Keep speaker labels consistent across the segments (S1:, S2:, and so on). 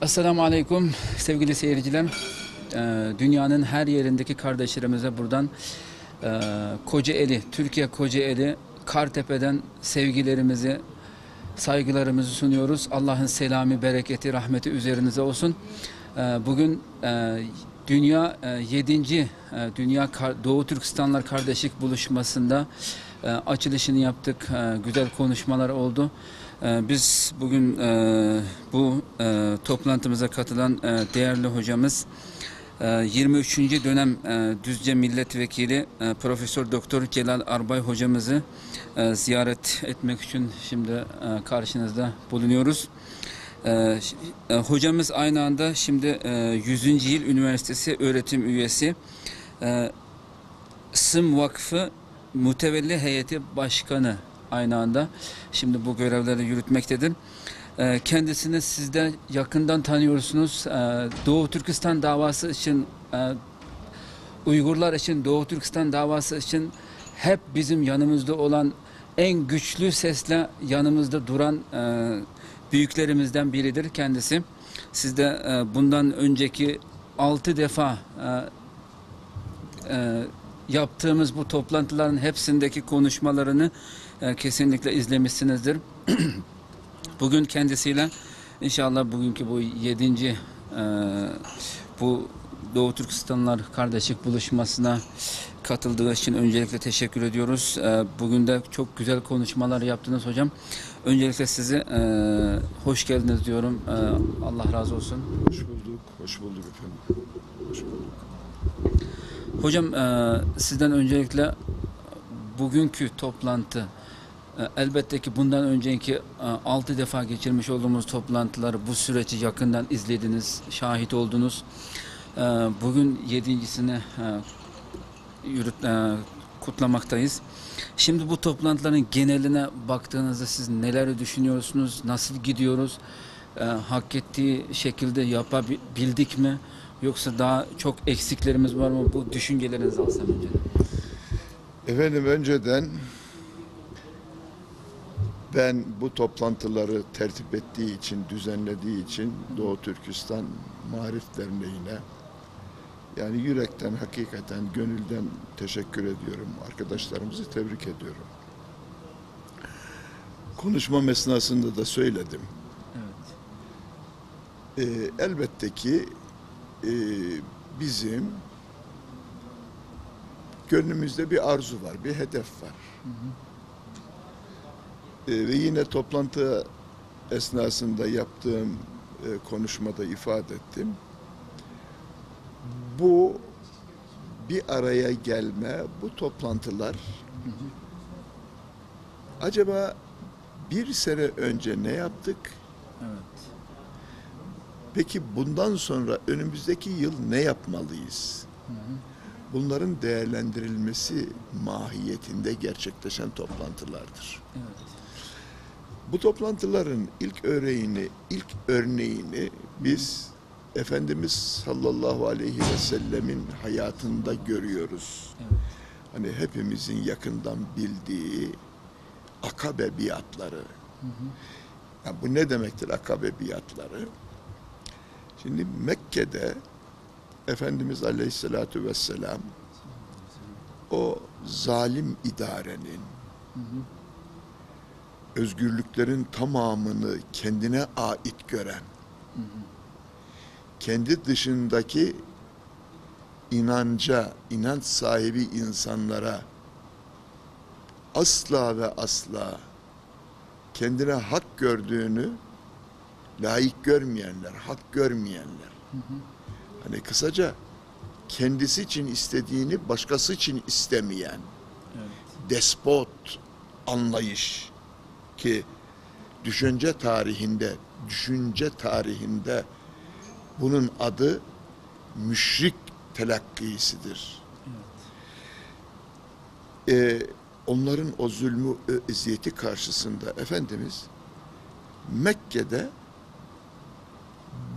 S1: Esselamu Aleyküm sevgili seyirciler. Dünyanın her yerindeki kardeşlerimize buradan Kocaeli, Türkiye Kocaeli, Kartepe'den sevgilerimizi, saygılarımızı sunuyoruz. Allah'ın selamı, bereketi, rahmeti üzerinize olsun. Bugün Dünya 7. Dünya Doğu Türkistanlar Kardeşlik Buluşması'nda açılışını yaptık. Güzel konuşmalar oldu. Biz bugün bu toplantımıza katılan değerli hocamız 23. dönem Düzce Milletvekili Profesör Doktor Celal Arbay hocamızı ziyaret etmek için şimdi karşınızda bulunuyoruz. Hocamız aynı anda şimdi 100. Yıl Üniversitesi öğretim üyesi, Sım Vakfı Mütevelli Heyeti Başkanı aynı anda şimdi bu görevleri yürütmektedir. Kendisini siz de yakından tanıyorsunuz. Doğu Türkistan davası için, Uygurlar için, Doğu Türkistan davası için hep bizim yanımızda olan, en güçlü sesle yanımızda duran büyüklerimizden biridir kendisi. Siz de bundan önceki 6 defa yaptığımız bu toplantıların hepsindeki konuşmalarını kesinlikle izlemişsinizdir. Bugün kendisiyle inşallah bugünkü bu 7. Bu Doğu Türkistanlar Kardeşlik Buluşmasına katıldığı için öncelikle teşekkür ediyoruz. Bugün de çok güzel konuşmalar yaptınız hocam. Öncelikle size hoş geldiniz diyorum. Allah razı olsun.
S2: Hoş bulduk, hoş bulduk efendim. Hoş bulduk.
S1: Hocam sizden öncelikle bugünkü toplantı, elbette ki bundan önceki 6 defa geçirmiş olduğumuz toplantıları, bu süreci yakından izlediniz, şahit oldunuz. Bugün 7.sini kutlamaktayız. Şimdi bu toplantıların geneline baktığınızda siz neler düşünüyorsunuz, nasıl gidiyoruz, hak ettiği şekilde yapabildik mi, yoksa daha çok eksiklerimiz var mı? Bu düşüncelerinizi alsam önce.
S2: Efendim önceden ben bu toplantıları tertip ettiği için, düzenlediği için Doğu Türkistan Maarif Derneği'ne yani yürekten, hakikaten, gönülden teşekkür ediyorum. Arkadaşlarımızı tebrik ediyorum. Konuşmam esnasında da söyledim.
S1: Evet.
S2: Elbette ki bizim gönlümüzde bir arzu var, bir hedef var.
S1: Hı hı.
S2: Ve yine toplantı esnasında yaptığım konuşmada ifade ettim. Bu bir araya gelme, bu toplantılar acaba bir sene önce ne yaptık?
S1: Evet.
S2: Peki bundan sonra önümüzdeki yıl ne yapmalıyız?
S1: Hı hı.
S2: Bunların değerlendirilmesi mahiyetinde gerçekleşen toplantılardır.
S1: Evet.
S2: Bu toplantıların ilk örneğini biz Efendimiz sallallahu aleyhi ve sellemin hayatında görüyoruz.
S1: Evet.
S2: Hani hepimizin yakından bildiği Akabe biatları.
S1: Hı hı.
S2: Ya bu ne demektir Akabe biatları? Şimdi Mekke'de Efendimiz aleyhissalatu vesselam o zalim idarenin,
S1: Hı hı.
S2: özgürlüklerin tamamını kendine ait gören,
S1: Hı hı.
S2: kendi dışındaki inanç sahibi insanlara asla ve asla kendine hak gördüğünü layık görmeyenler, hak görmeyenler.
S1: Hı hı.
S2: Hani kısaca kendisi için istediğini başkası için istemeyen,
S1: Evet.
S2: despot anlayış ki düşünce tarihinde bunun adı müşrik telakkisidir. Onların o zulmü, eziyeti karşısında Efendimiz Mekke'de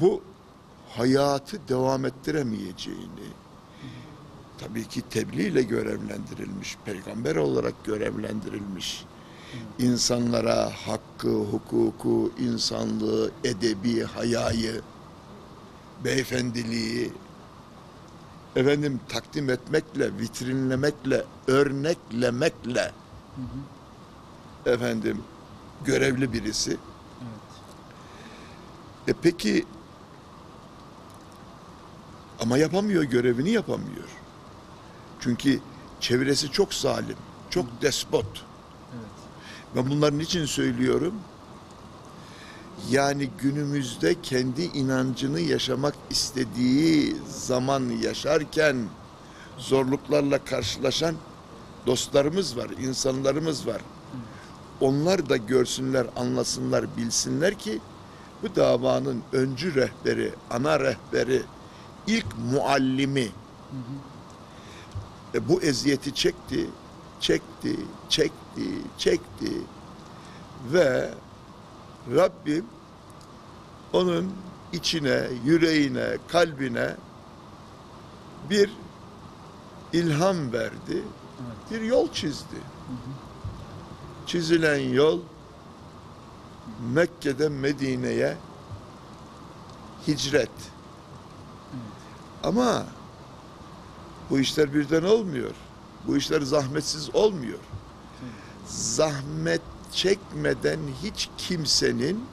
S2: bu hayatı devam ettiremeyeceğini, tabii ki tebliğ ile görevlendirilmiş, peygamber olarak görevlendirilmiş, insanlara hakkı, hukuku, insanlığı, edebi, hayayı beyefendiliği efendim takdim etmekle, vitrinlemekle, örneklemekle efendim görevli birisi. Peki ama yapamıyor, görevini yapamıyor. Çünkü çevresi çok zalim, çok despot. Ben bunların için söylüyorum. Yani günümüzde kendi inancını yaşamak istediği zaman yaşarken zorluklarla karşılaşan dostlarımız var, insanlarımız var. Onlar da görsünler, anlasınlar, bilsinler ki bu davanın öncü rehberi, ana rehberi, ilk muallimi bu eziyeti çekti ve Rabbim onun içine, yüreğine, kalbine bir ilham verdi, bir yol çizdi. Çizilen yol Mekke'den Medine'ye hicret. Ama bu işler birden olmuyor. Bu işler zahmetsiz olmuyor. Zahmet çekmeden hiç kimsenin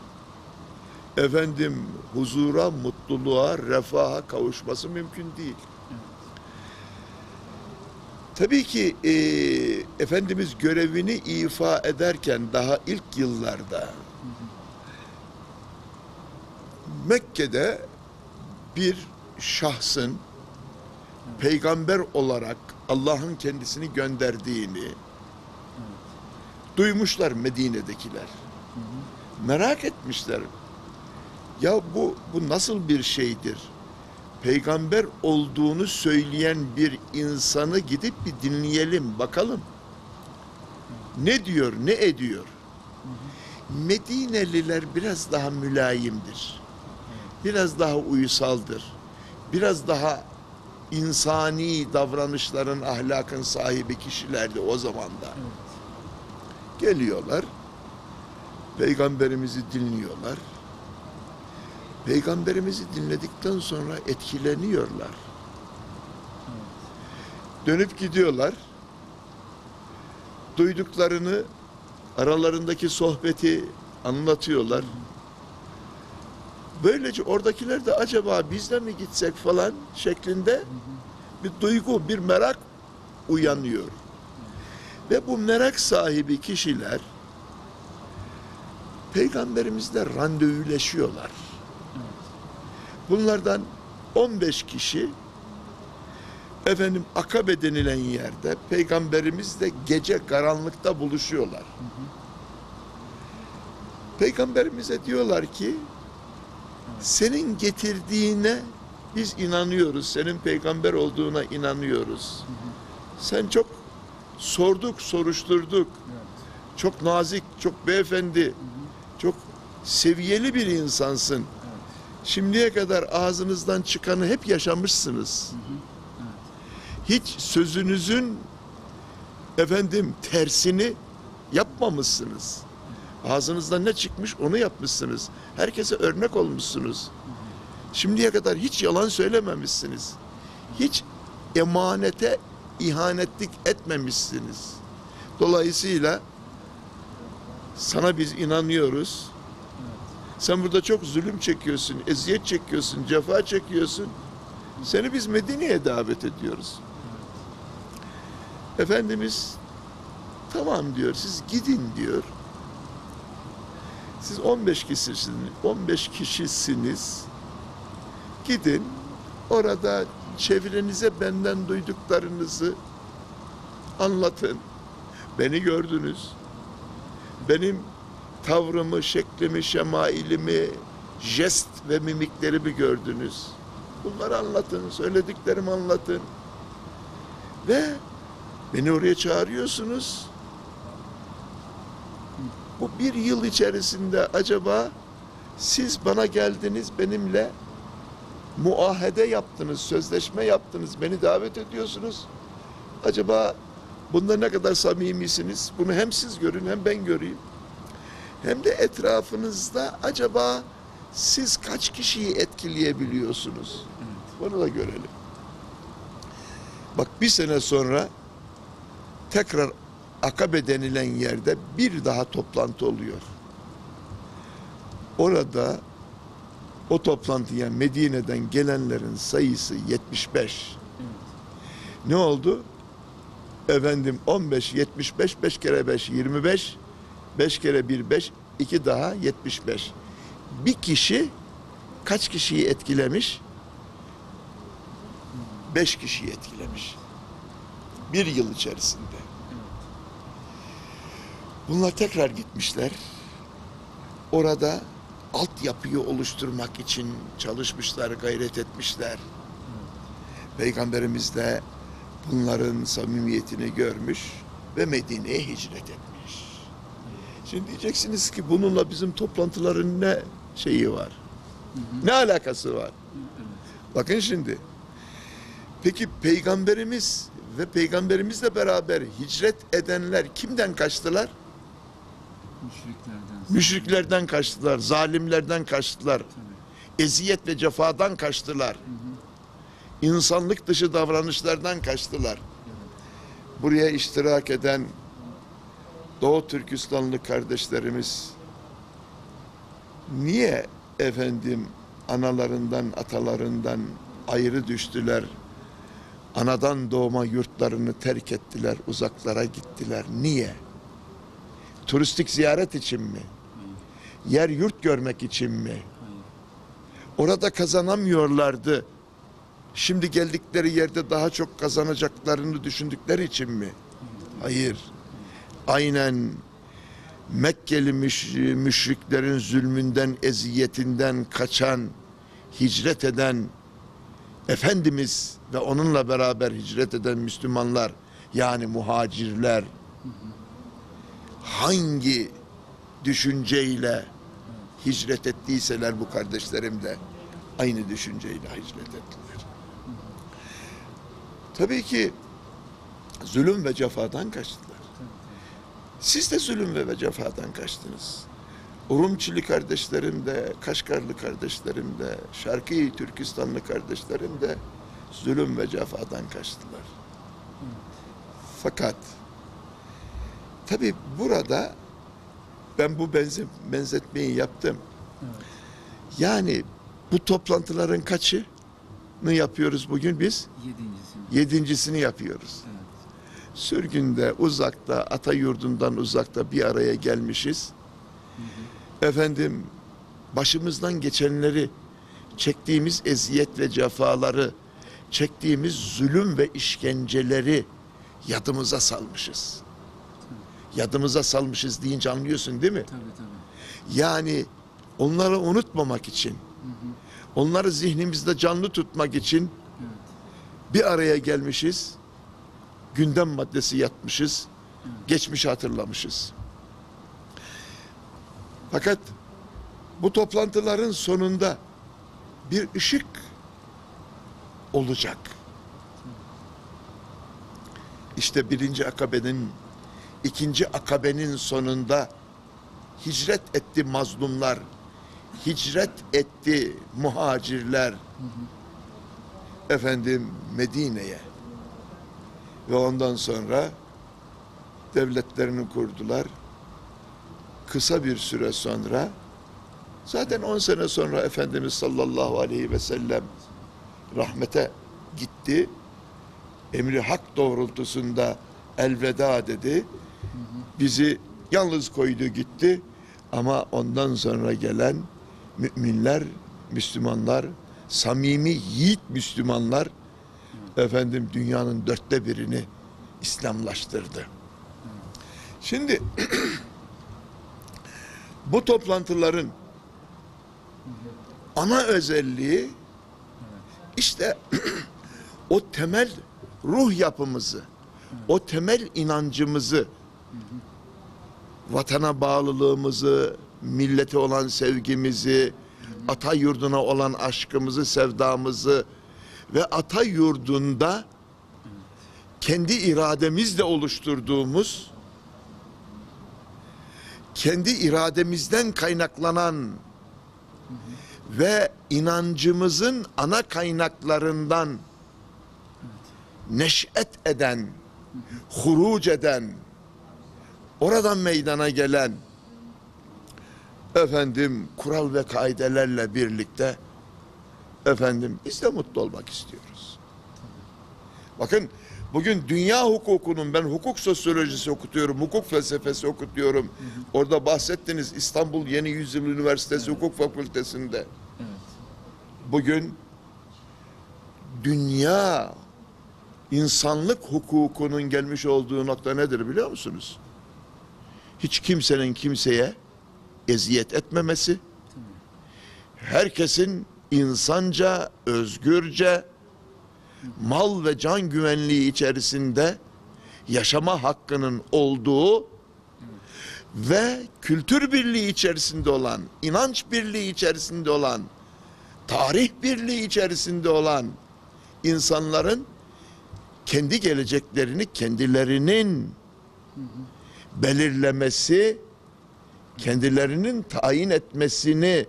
S2: efendim huzura, mutluluğa, refaha kavuşması mümkün değil. Tabii ki Efendimiz görevini ifa ederken daha ilk yıllarda Mekke'de bir şahsın peygamber olarak Allah'ın kendisini gönderdiğini duymuşlar Medine'dekiler. Merak etmişler. Ya bu nasıl bir şeydir? Peygamber olduğunu söyleyen bir insanı gidip bir dinleyelim, bakalım. Ne diyor, ne ediyor? Medineliler biraz daha mülayimdir. Biraz daha uysaldır. Biraz daha insani davranışların, ahlakın sahibi kişilerdi o zaman da. Geliyorlar, Peygamberimizi dinliyorlar. Peygamberimizi dinledikten sonra etkileniyorlar. Dönüp gidiyorlar. Duyduklarını, aralarındaki sohbeti anlatıyorlar. Böylece oradakiler de acaba biz de mi gitsek falan şeklinde bir duygu, bir merak uyanıyor. Ve bu merak sahibi kişiler Peygamberimizle randevuleşiyorlar. Bunlardan 15 kişi efendim Akabe denilen yerde Peygamberimizle gece karanlıkta buluşuyorlar. Peygamberimize diyorlar ki senin getirdiğine biz inanıyoruz. Senin peygamber olduğuna inanıyoruz. Sen çok sorduk, soruşturduk. Çok nazik, çok beyefendi, çok seviyeli bir insansın. Şimdiye kadar ağzınızdan çıkanı hep yaşamışsınız. Hiç sözünüzün efendim tersini yapmamışsınız. Ağzınızdan ne çıkmış onu yapmışsınız. Herkese örnek olmuşsunuz. Şimdiye kadar hiç yalan söylememişsiniz. Hiç emanete ihanetlik etmemişsiniz. Dolayısıyla sana biz inanıyoruz. Sen burada çok zulüm çekiyorsun, eziyet çekiyorsun, cefa çekiyorsun. Seni biz Medine'ye davet ediyoruz. Efendimiz tamam diyor, siz gidin diyor. Siz 15 kişisiniz. Gidin, orada çevrenize benden duyduklarınızı anlatın. Beni gördünüz. Benim tavrımı, şeklimi, şemailimi, jest ve mimiklerimi gördünüz. Bunları anlatın, söylediklerimi anlatın. Ve beni oraya çağırıyorsunuz. Bu bir yıl içerisinde acaba siz bana geldiniz, benimle muahede yaptınız, sözleşme yaptınız, beni davet ediyorsunuz. Acaba bunda ne kadar samimisiniz? Bunu hem siz görün hem ben göreyim. Hem de etrafınızda acaba Siz kaç kişiyi etkileyebiliyorsunuz? Bunu da görelim. Bak bir sene sonra tekrar Akabe denilen yerde bir daha toplantı oluyor. Orada o toplantıya Medine'den gelenlerin sayısı 75. Ne oldu? Efendim 15, 75, 5 kere 5, 25, 5 kere 1, 5, 2 daha 75. Bir kişi kaç kişiyi etkilemiş? 5 kişiyi etkilemiş. Bir yıl içerisinde. Bunlar tekrar gitmişler. Orada altyapıyı oluşturmak için çalışmışlar, gayret etmişler. Peygamberimiz de bunların samimiyetini görmüş ve Medine'ye hicret etmiş. Şimdi diyeceksiniz ki bununla bizim toplantıların ne şeyi var? Ne alakası var? Bakın şimdi. Peki Peygamberimiz ve Peygamberimizle beraber hicret edenler kimden kaçtılar? Müşriklerden kaçtılar, zalimlerden kaçtılar. Eziyet ve cefadan kaçtılar. İnsanlık dışı davranışlardan kaçtılar. Buraya iştirak eden Doğu Türkistanlı kardeşlerimiz niye efendim analarından, atalarından ayrı düştüler? Anadan doğma yurtlarını terk ettiler, uzaklara gittiler. Niye? Turistik ziyaret için mi? Yer yurt görmek için mi? Orada kazanamıyorlardı. Şimdi geldikleri yerde daha çok kazanacaklarını düşündükleri için mi? Hayır. Aynen Mekkeli müşriklerin zulmünden, eziyetinden kaçan, hicret eden Efendimiz ve onunla beraber hicret eden Müslümanlar, yani muhacirler hangi düşünceyle hicret ettiyseler bu kardeşlerim de aynı düşünceyle hicret ettiler. Tabii ki zulüm ve cefadan kaçtılar. Siz de zulüm ve cefadan kaçtınız. Urumçili kardeşlerim de, Kaşgarlı kardeşlerim de, Şarkı Türkistanlı kardeşlerim de zulüm ve cefadan kaçtılar. Fakat tabii burada ben bu benzetmeyi yaptım. Yani bu toplantıların kaçını yapıyoruz bugün biz? Yedincisini yapıyoruz. Sürgünde, uzakta, ata yurdundan uzakta bir araya gelmişiz. Efendim, başımızdan geçenleri, çektiğimiz eziyet ve cefaları, çektiğimiz zulüm ve işkenceleri yadımıza salmışız. Yadımıza salmışız deyince anlıyorsun değil mi?
S1: Tabii.
S2: Yani onları unutmamak için, onları zihnimizde canlı tutmak için bir araya gelmişiz, gündem maddesi yapmışız, geçmişi hatırlamışız. Fakat bu toplantıların sonunda bir ışık olacak. İşte birinci akabenin, ikinci akabenin sonunda hicret etti mazlumlar, hicret etti muhacirler, efendim Medine'ye. Ve ondan sonra devletlerini kurdular. Kısa bir süre sonra, zaten 10 sene sonra Efendimiz sallallahu aleyhi ve sellem rahmete gitti. Emri hak doğrultusunda elveda dedi. Bizi yalnız koydu gitti. Ama ondan sonra gelen müminler, Müslümanlar, samimi yiğit Müslümanlar efendim dünyanın 1/4'ini İslamlaştırdı. Şimdi bu toplantıların ana özelliği işte o temel ruh yapımızı, o temel inancımızı, vatana bağlılığımızı, millete olan sevgimizi, ata yurduna olan aşkımızı, sevdamızı ve ata yurdunda kendi irademizle oluşturduğumuz, kendi irademizden kaynaklanan ve inancımızın ana kaynaklarından neş'et eden, huruc eden, oradan meydana gelen efendim kural ve kaidelerle birlikte efendim biz de mutlu olmak istiyoruz. Bakın bugün dünya hukukunun, ben hukuk sosyolojisi okutuyorum, hukuk felsefesi okutuyorum. Orada bahsettiniz İstanbul Yeni Yüzyıl Üniversitesi Hukuk Fakültesi'nde. Bugün dünya insanlık hukukunun gelmiş olduğu nokta nedir biliyor musunuz? Hiç kimsenin kimseye eziyet etmemesi, herkesin insanca, özgürce, mal ve can güvenliği içerisinde yaşama hakkının olduğu ve kültür birliği içerisinde olan, inanç birliği içerisinde olan, tarih birliği içerisinde olan insanların kendi geleceklerini kendilerinin belirlemesi, kendilerinin tayin etmesini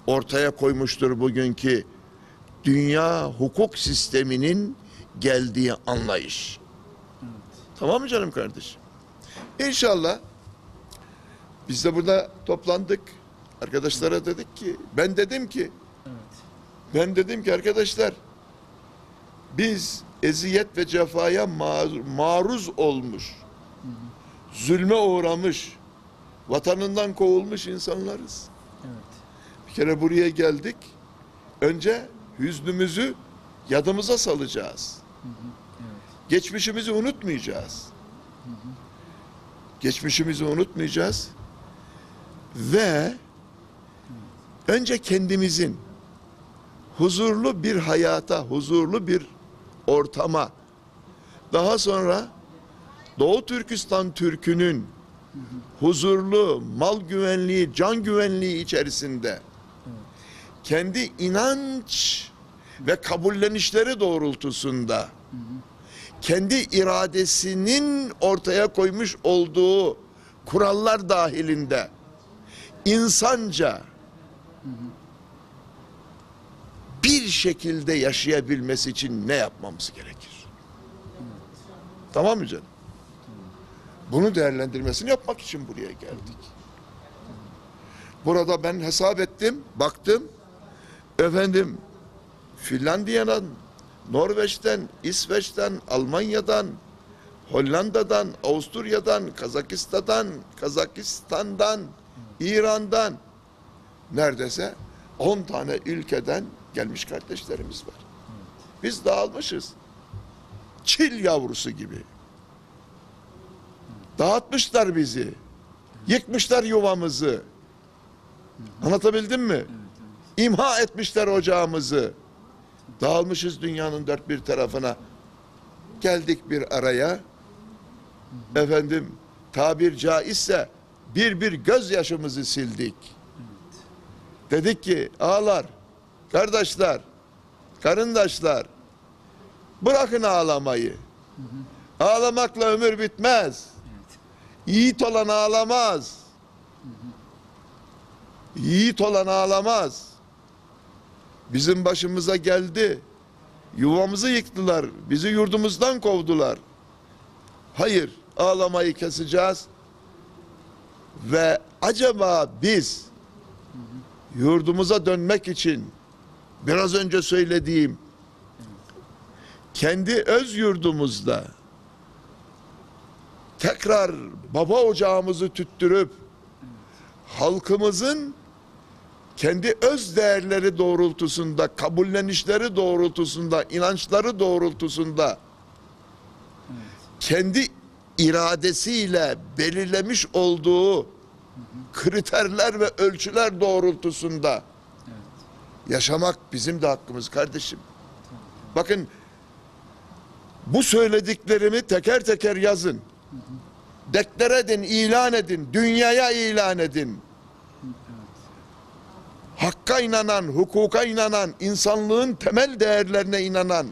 S2: ortaya koymuştur bugünkü dünya hukuk sisteminin geldiği anlayış. Evet. Tamam mı canım kardeşim? İnşallah biz de burada toplandık. Arkadaşlara dedik ki, ben dedim ki arkadaşlar biz eziyet ve cefaya maruz olmuş, zulme uğramış, vatanından kovulmuş insanlarız. Evet. Bir kere buraya geldik. Önce hüznümüzü yadımıza salacağız. Evet. Geçmişimizi unutmayacağız. Geçmişimizi unutmayacağız. Ve önce kendimizin huzurlu bir hayata, huzurlu bir ortama, daha sonra Doğu Türkistan Türk'ünün huzurlu, mal güvenliği, can güvenliği içerisinde kendi inanç ve kabullenişleri doğrultusunda kendi iradesinin ortaya koymuş olduğu kurallar dahilinde insanca bir şekilde yaşayabilmesi için ne yapmamız gerekir? Tamam mı canım? Bunu değerlendirmesini yapmak için buraya geldik. Burada ben hesap ettim, baktım. Efendim, Finlandiya'dan, Norveç'ten, İsveç'ten, Almanya'dan, Hollanda'dan, Avusturya'dan, Kazakistan'dan, İran'dan neredeyse 10 tane ülkeden gelmiş kardeşlerimiz var. Biz dağılmışız. Çil yavrusu gibi. Dağıtmışlar bizi. Yıkmışlar yuvamızı. Anlatabildim mi? İmha etmişler ocağımızı. Dağılmışız dünyanın dört bir tarafına. Geldik bir araya. Efendim, tabir caizse bir gözyaşımızı sildik. Dedik ki ağalar, kardeşler, karındaşlar, bırakın ağlamayı. Ağlamakla ömür bitmez. Yiğit olan ağlamaz. Yiğit olan ağlamaz. Bizim başımıza geldi. Yuvamızı yıktılar. Bizi yurdumuzdan kovdular. Hayır, ağlamayı keseceğiz. Ve acaba biz yurdumuza dönmek için biraz önce söylediğim kendi öz yurdumuzda tekrar baba ocağımızı tüttürüp halkımızın kendi öz değerleri doğrultusunda, kabullenişleri doğrultusunda, inançları doğrultusunda kendi iradesiyle belirlemiş olduğu kriterler ve ölçüler doğrultusunda yaşamak bizim de hakkımız kardeşim. Bakın, bu söylediklerimi teker teker yazın. Deklare edin, ilan edin, dünyaya ilan edin. Hakka inanan, hukuka inanan, insanlığın temel değerlerine inanan,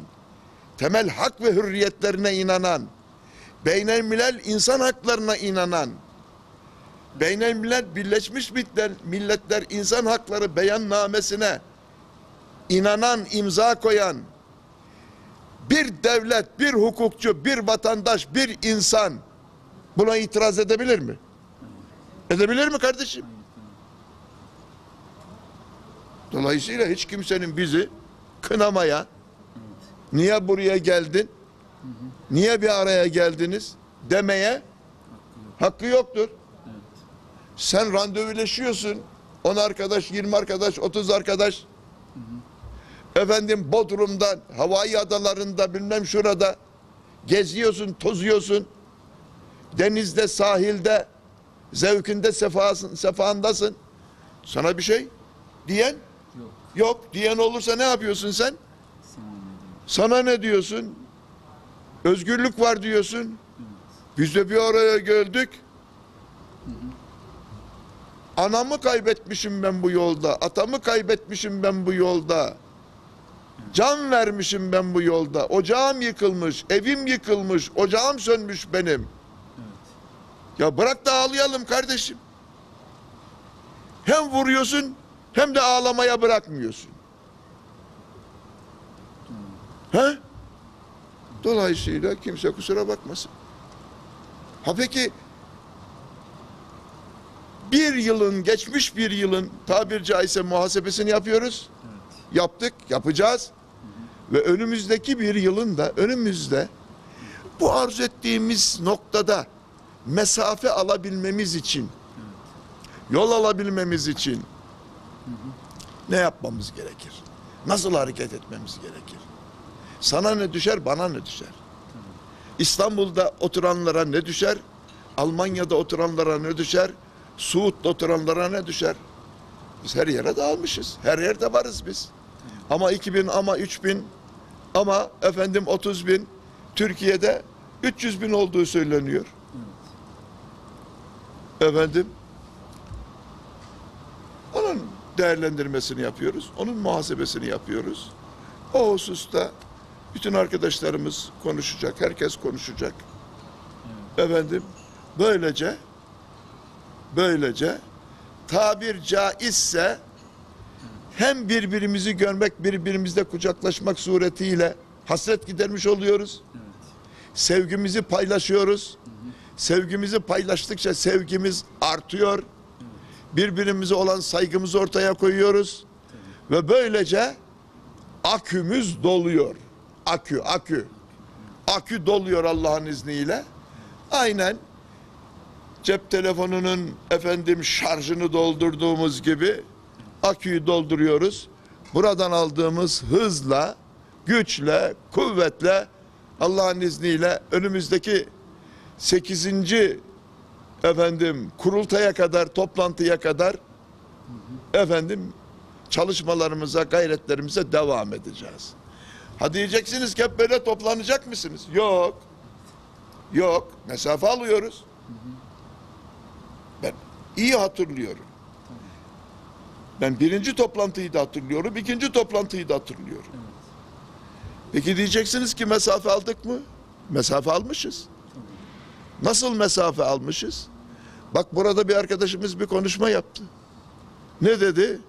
S2: temel hak ve hürriyetlerine inanan, beynelmilel insan haklarına inanan Beynelmilel Birleşmiş Milletler İnsan Hakları Beyannamesine inanan, imza koyan bir devlet, bir hukukçu, bir vatandaş, bir insan buna itiraz edebilir mi? Edebilir mi kardeşim? Dolayısıyla hiç kimsenin bizi kınamaya, niye buraya geldin, niye bir araya geldiniz demeye hakkı yoktur. Sen randevuleşiyorsun. 10 arkadaş, 20 arkadaş, 30 arkadaş. Efendim Bodrum'da, Hawaii adalarında, bilmem şurada geziyorsun, tozuyorsun. Denizde, sahilde, zevkinde, sefandasın. Sana bir şey diyen
S1: Yok.
S2: yok. Diyen olursa ne yapıyorsun sen? Sana ne diyorsun? Özgürlük var diyorsun. Biz de bir araya geldik. Anamı kaybetmişim ben bu yolda. Atamı kaybetmişim ben bu yolda. Can vermişim ben bu yolda. Ocağım yıkılmış, evim yıkılmış, ocağım sönmüş benim. Ya bırak da ağlayalım kardeşim. Hem vuruyorsun hem de ağlamaya bırakmıyorsun. He? Dolayısıyla kimse kusura bakmasın. Ha peki geçmiş bir yılın tabir caizse muhasebesini yapıyoruz. Yaptık, yapacağız. Ve önümüzdeki bir yılın da önümüzde bu arzu ettiğimiz noktada mesafe alabilmemiz için, yol alabilmemiz için ne yapmamız gerekir? Nasıl hareket etmemiz gerekir? Sana ne düşer, bana ne düşer? İstanbul'da oturanlara ne düşer? Almanya'da oturanlara ne düşer? Suud'da oturanlara ne düşer? Biz her yere dağılmışız. Her yerde varız biz. Ama 2000, ama 3000, ama efendim 30 bin, Türkiye'de 300 bin olduğu söyleniyor. Efendim, onun değerlendirmesini yapıyoruz. Onun muhasebesini yapıyoruz. O hususta bütün arkadaşlarımız konuşacak. Herkes konuşacak. Efendim, böylece tabir caizse hem birbirimizi görmek, birbirimizle kucaklaşmak suretiyle hasret gidermiş oluyoruz. Sevgimizi paylaşıyoruz. Sevgimizi paylaştıkça sevgimiz artıyor. Birbirimize olan saygımızı ortaya koyuyoruz. Ve böylece akümüz doluyor. Akü doluyor Allah'ın izniyle. Aynen cep telefonunun efendim şarjını doldurduğumuz gibi aküyü dolduruyoruz. Buradan aldığımız hızla, güçle, kuvvetle Allah'ın izniyle önümüzdeki 8. efendim kurultaya kadar, toplantıya kadar efendim çalışmalarımıza, gayretlerimize devam edeceğiz. Ha diyeceksiniz ki hep böyle toplanacak mısınız? Yok. Yok. Mesafe alıyoruz. Ben iyi hatırlıyorum. Ben 1. toplantıyı da hatırlıyorum, 2. toplantıyı da hatırlıyorum. Peki diyeceksiniz ki mesafe aldık mı? Mesafe almışız. Nasıl mesafe almışız? Bak burada bir arkadaşımız bir konuşma yaptı. Ne dedi?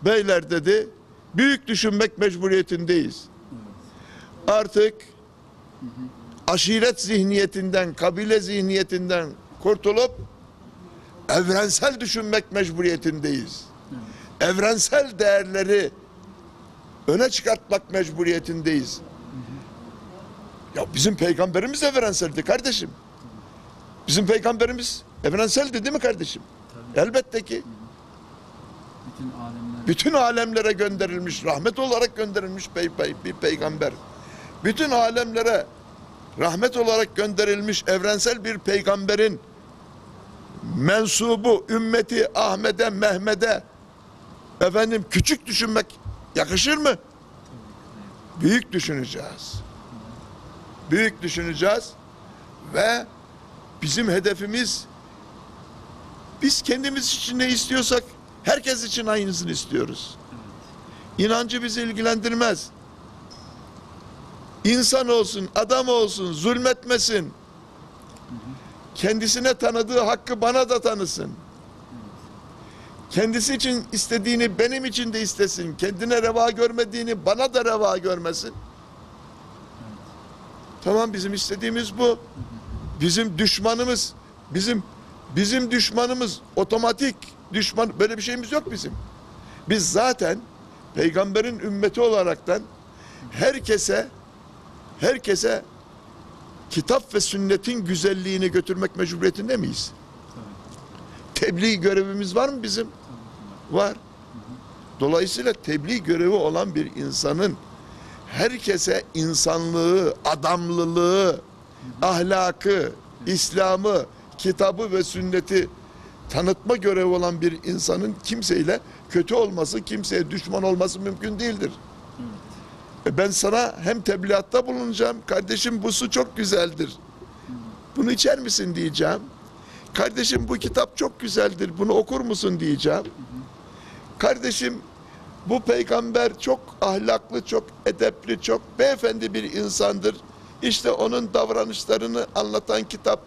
S2: Beyler dedi, büyük düşünmek mecburiyetindeyiz. Artık aşiret zihniyetinden, kabile zihniyetinden kurtulup evrensel düşünmek mecburiyetindeyiz. Evrensel değerleri öne çıkartmak mecburiyetindeyiz. Ya bizim peygamberimiz evrenseldi kardeşim. Bizim peygamberimiz evrenseldi değil mi kardeşim? Tabii. Elbette ki. Bütün alemlere gönderilmiş, rahmet olarak gönderilmiş bir peygamber. Bütün alemlere rahmet olarak gönderilmiş evrensel bir peygamberin mensubu, ümmeti Ahmet'e, Mehmet'e efendim küçük düşünmek yakışır mı? Büyük düşüneceğiz. Büyük düşüneceğiz ve bizim hedefimiz, biz kendimiz için ne istiyorsak herkes için aynısını istiyoruz. İnancı bizi ilgilendirmez. İnsan olsun, adam olsun, zulmetmesin. Kendisine tanıdığı hakkı bana da tanısın. kendisi için istediğini benim için de istesin. Kendine reva görmediğini bana da reva görmesin. Tamam, bizim istediğimiz bu. Bizim düşmanımız, bizim düşmanımız otomatik düşman, böyle bir şeyimiz yok bizim. Biz zaten peygamberin ümmeti olaraktan herkese kitap ve sünnetin güzelliğini götürmek mecburiyetinde miyiz? Tebliğ görevimiz var mı bizim? Var. Dolayısıyla tebliğ görevi olan bir insanın herkese insanlığı, adamlılığı, ahlakı, İslam'ı, kitabı ve sünneti tanıtma görevi olan bir insanın kimseyle kötü olması, kimseye düşman olması mümkün değildir. Ben sana hem tebliğatta bulunacağım, kardeşim bu su çok güzeldir, bunu içer misin diyeceğim. Kardeşim bu kitap çok güzeldir, bunu okur musun diyeceğim. Kardeşim bu peygamber çok ahlaklı, çok edepli, çok beyefendi bir insandır. İşte onun davranışlarını anlatan kitap,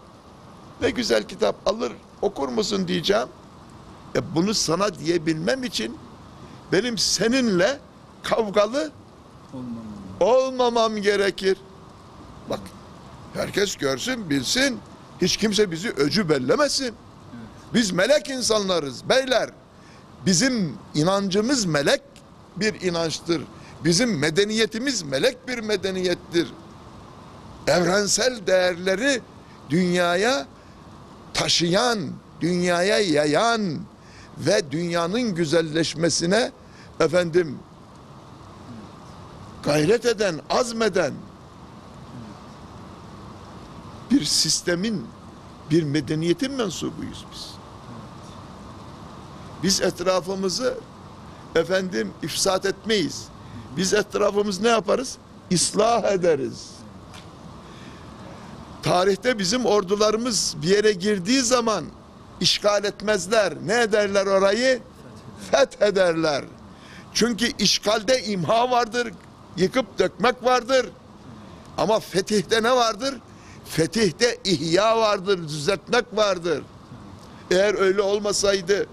S2: ne güzel kitap, alır okur musun diyeceğim. Bunu sana diyebilmem için benim seninle kavgalı olmamam gerekir. Bak, herkes görsün, bilsin. Hiç kimse bizi öcü bellemesin. Biz melek insanlarız beyler. Bizim inancımız melek bir inançtır. Bizim medeniyetimiz melek bir medeniyettir. Evrensel değerleri dünyaya taşıyan, dünyaya yayan ve dünyanın güzelleşmesine gayret eden, azmeden bir sistemin, bir medeniyetin mensubuyuz biz. Biz etrafımızı ifsat etmeyiz. Biz etrafımızı ne yaparız? İslah ederiz. Tarihte bizim ordularımız bir yere girdiği zaman işgal etmezler. Ne ederler orayı? Fethederler. Çünkü işgalde imha vardır, yıkıp dökmek vardır. Ama fetihte ne vardır? Fetihte ihya vardır, düzeltmek vardır. Eğer öyle olmasaydı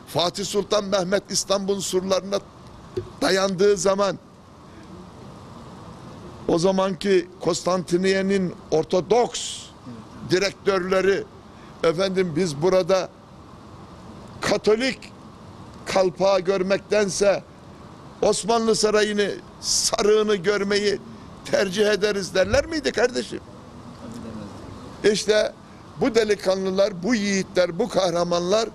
S2: Fatih Sultan Mehmet İstanbul'un surlarına dayandığı zaman o zamanki Konstantiniye'nin Ortodoks direktörleri biz burada Katolik kalpağı görmektense Osmanlı Sarayı'nı, sarığını görmeyi tercih ederiz derler miydi kardeşim? İşte bu delikanlılar, bu yiğitler, bu kahramanlar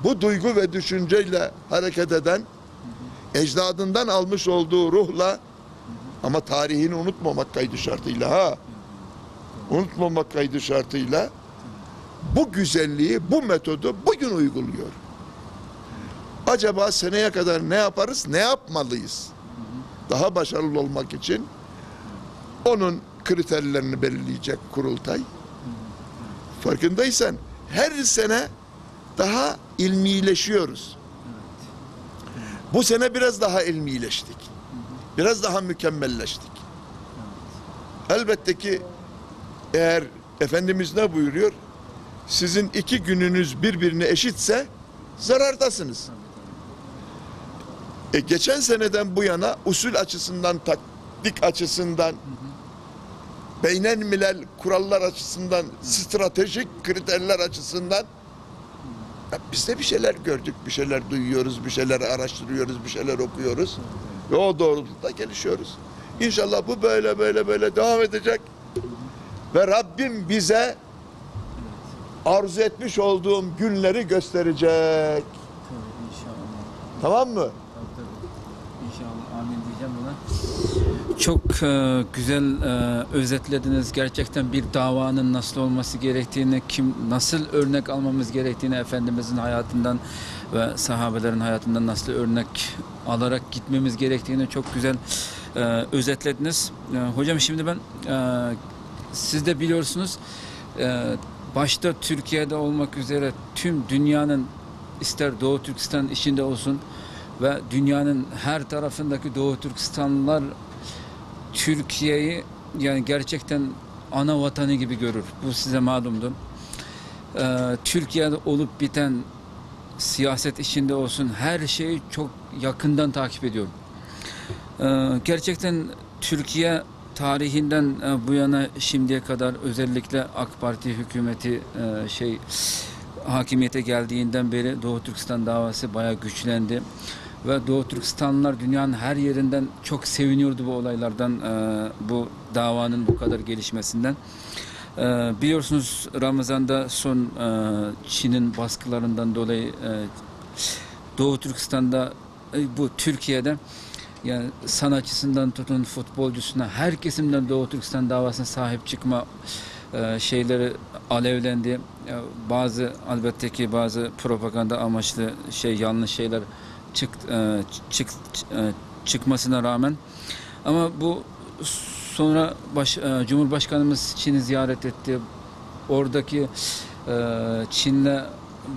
S2: bu duygu ve düşünceyle hareket eden, ecdadından almış olduğu ruhla, ama tarihini unutmamak kaydı şartıyla, unutmamak kaydı şartıyla bu güzelliği, bu metodu bugün uyguluyor. Acaba seneye kadar ne yaparız, ne yapmalıyız? Daha başarılı olmak için onun kriterlerini belirleyecek kurultay. Farkındaysan her sene daha ilmileşiyoruz. Bu sene biraz daha ilmileştik. Biraz daha mükemmelleştik. Elbette ki eğer Efendimiz ne buyuruyor? Sizin 2 gününüz birbirine eşitse zarardasınız. Geçen seneden bu yana usul açısından, taktik açısından, beynel milel kurallar açısından, stratejik kriterler açısından biz de bir şeyler gördük, bir şeyler duyuyoruz, bir şeyler araştırıyoruz, bir şeyler okuyoruz ve o doğrultuda gelişiyoruz. İnşallah bu böyle devam edecek ve Rabbim bize arzu etmiş olduğum günleri gösterecek. Tamam mı?
S1: İnşallah, amin diyeceğim buna. Çok güzel özetlediniz. Gerçekten bir davanın nasıl olması gerektiğini, nasıl örnek almamız gerektiğini, Efendimizin hayatından ve sahabelerin hayatından nasıl örnek alarak gitmemiz gerektiğini çok güzel özetlediniz. Hocam şimdi ben siz de biliyorsunuz başta Türkiye'de olmak üzere tüm dünyanın, ister Doğu Türkistan içinde olsun ve dünyanın her tarafındaki Doğu Türkistanlılar Türkiye'yi yani gerçekten ana vatanı gibi görür. Bu size malumdur. Türkiye'de olup biten siyaset içinde olsun her şeyi çok yakından takip ediyorum. Gerçekten Türkiye tarihinden bu yana şimdiye kadar özellikle AK Parti hükümeti hakimiyete geldiğinden beri Doğu Türkistan davası bayağı güçlendi. Ve Doğu Türkistanlılar dünyanın her yerinden çok seviniyordu bu olaylardan, bu davanın bu kadar gelişmesinden. Biliyorsunuz Ramazan'da son Çin'in baskılarından dolayı Doğu Türkistan'da, bu Türkiye'de yani sanatçısından tutun futbolcusuna her kesimden Doğu Türkistan davasına sahip çıkma şeyleri alevlendi. Bazı elbette ki bazı propaganda amaçlı yanlış şeyler çıkmasına rağmen, ama bu sonra Cumhurbaşkanımız Çin'i ziyaret etti. Oradaki Çin'le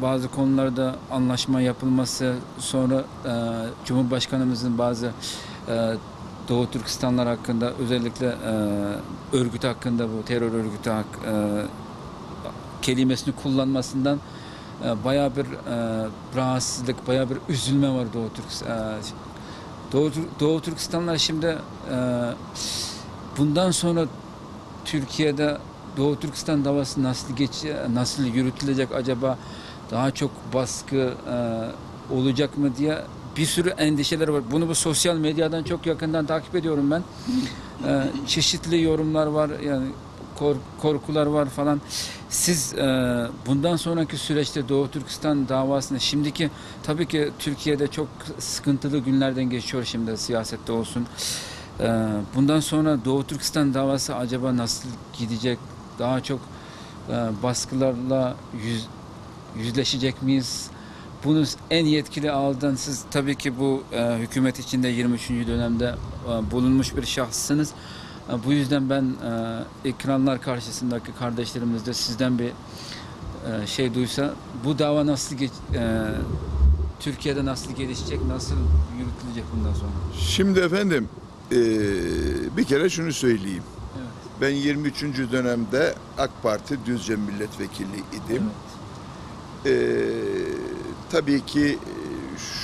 S1: bazı konularda anlaşma yapılması, sonra Cumhurbaşkanımızın bazı Doğu Türkistanlar hakkında, özellikle örgüt hakkında, bu terör örgütü kelimesini kullanmasından bayağı bir rahatsızlık, bayağı bir üzülme var Doğu Türkistanlar şimdi bundan sonra Türkiye'de Doğu Türkistan davası nasıl yürütülecek, acaba daha çok baskı olacak mı diye bir sürü endişeler var. Bunu bu sosyal medyadan çok yakından takip ediyorum ben. Çeşitli yorumlar var, yani korkular var falan. Siz bundan sonraki süreçte Doğu Türkistan davasını, şimdiki tabii ki Türkiye'de çok sıkıntılı günlerden geçiyor şimdi, siyasette olsun. Bundan sonra Doğu Türkistan davası acaba nasıl gidecek? Daha çok baskılarla yüzleşecek miyiz? Bunu en yetkili ağızdan, siz tabii ki bu hükümet içinde 23. dönemde bulunmuş bir şahsınız. Bu yüzden ben ekranlar karşısındaki kardeşlerimiz de sizden bir duysa, bu dava nasıl Türkiye'de nasıl gelişecek, nasıl yürütülecek bundan sonra?
S2: Şimdi efendim bir kere şunu söyleyeyim.
S1: Evet.
S2: Ben 23. dönemde AK Parti Düzce milletvekili idim.
S1: Evet.
S2: Tabii ki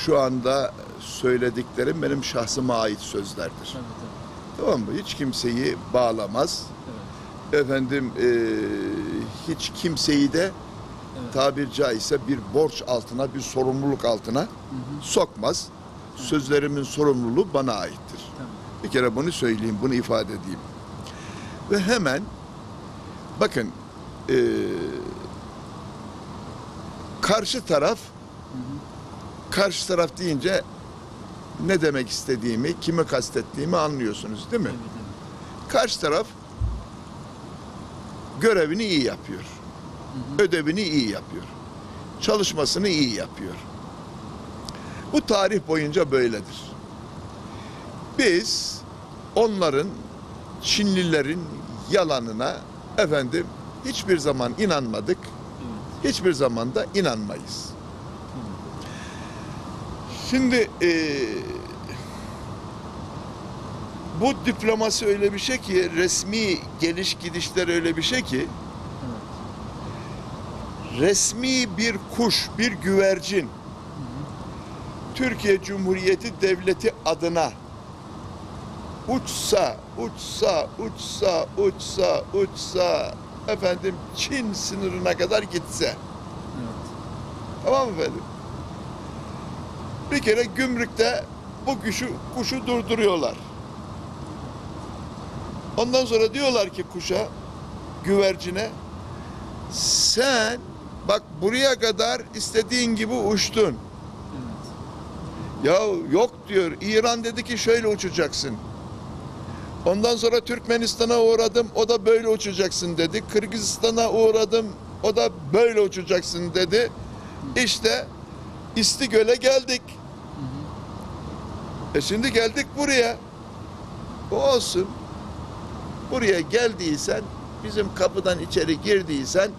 S2: şu anda söylediklerim benim şahsıma ait sözlerdir.
S1: Tabii, tabii.
S2: Tamam mı? Hiç kimseyi bağlamaz.
S1: Evet.
S2: Efendim hiç kimseyi de
S1: Evet.
S2: tabir caizse bir borç altına, bir sorumluluk altına sokmaz. Sözlerimin sorumluluğu bana aittir.
S1: Tabii.
S2: Bir kere bunu söyleyeyim, bunu ifade edeyim. Ve hemen bakın karşı taraf deyince ne demek istediğimi, kimi kastettiğimi anlıyorsunuz değil mi?
S1: Evet, evet.
S2: Karşı taraf görevini iyi yapıyor. Ödevini iyi yapıyor. Çalışmasını iyi yapıyor. Bu tarih boyunca böyledir. Biz onların, Çinlilerin yalanına hiçbir zaman inanmadık. Hiçbir zaman da inanmayız. Şimdi bu diplomasi öyle bir şey ki, resmi geliş gidişler öyle bir şey ki, resmi bir kuş, bir güvercin Türkiye Cumhuriyeti Devleti adına uçsa Çin sınırına kadar gitse.
S1: Evet.
S2: Tamam mı efendim? Bir kere gümrükte bu kuşu durduruyorlar. Ondan sonra diyorlar ki kuşa, güvercine, sen bak buraya kadar istediğin gibi uçtun.
S1: Evet.
S2: Ya yok diyor, İran dedi ki şöyle uçacaksın. Ondan sonra Türkmenistan'a uğradım, o da böyle uçacaksın dedi. Kırgızistan'a uğradım, o da böyle uçacaksın dedi. İşte İstigöl'e geldik. Şimdi geldik buraya. O olsun. Buraya geldiysen, bizim kapıdan içeri girdiysen,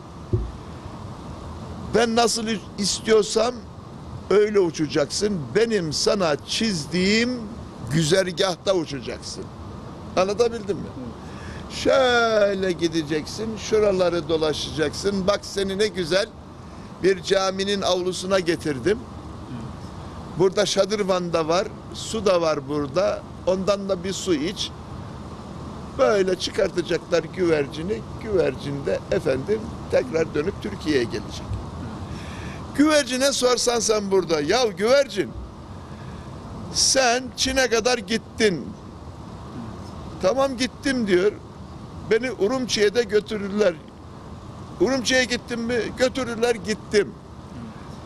S2: ben nasıl istiyorsam öyle uçacaksın. Benim sana çizdiğim güzergahta uçacaksın. Anlatabildim mi? Şöyle gideceksin, şuraları dolaşacaksın. Bak seni ne güzel bir caminin avlusuna getirdim. Burada şadırvan da var, su da var burada. Ondan da bir su iç. Böyle çıkartacaklar güvercini. Güvercin de efendim tekrar dönüp Türkiye'ye gelecek. Güvercine sorsan sen burada, ya güvercin sen Çin'e kadar gittin. Tamam gittim diyor. Beni Urumçi'ye de götürürler. Urumçi'ye gittim mi? Götürürler, gittim.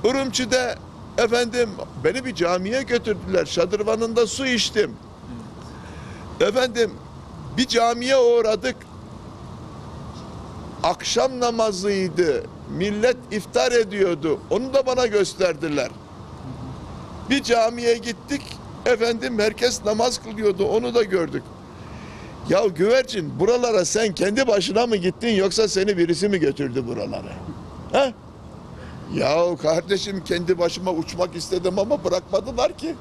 S2: Urumçi'de efendim beni bir camiye götürdüler. Şadırvanında su içtim. Efendim bir camiye uğradık. Akşam namazıydı. Millet iftar ediyordu. Onu da bana gösterdiler. Bir camiye gittik. Efendim herkes namaz kılıyordu. Onu da gördük. Ya güvercin buralara sen kendi başına mı gittin yoksa seni birisi mi götürdü buralara? Ha? Ya kardeşim kendi başıma uçmak istedim ama bırakmadılar ki.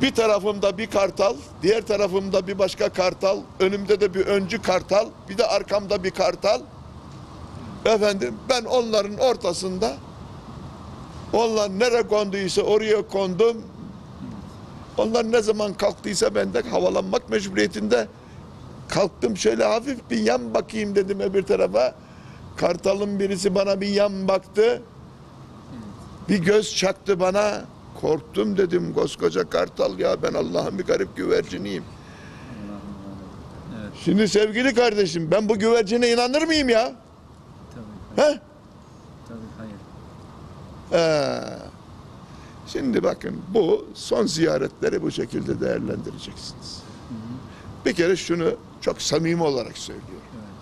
S2: Bir tarafımda bir kartal, diğer tarafımda bir başka kartal, önümde de bir öncü kartal, bir de arkamda bir kartal. Efendim ben onların ortasında, onlar nereye konduysa oraya kondum. Onlar ne zaman kalktıysa ben de havalanmak mecburiyetinde kalktım, şöyle hafif bir yan bakayım dedim öbür tarafa. Kartalın birisi bana bir yan baktı. Bir göz çaktı bana. Korktum dedim, koskoca kartal ya, ben Allah'ın bir garip güverciniyim.
S1: Evet.
S2: Şimdi sevgili kardeşim ben bu güvercine inanır mıyım ya?
S1: Tabii.
S2: He?
S1: Tabii hayır.
S2: Şimdi bakın bu son ziyaretleri bu şekilde değerlendireceksiniz. Bir kere şunu çok samimi olarak söylüyorum.
S1: Evet.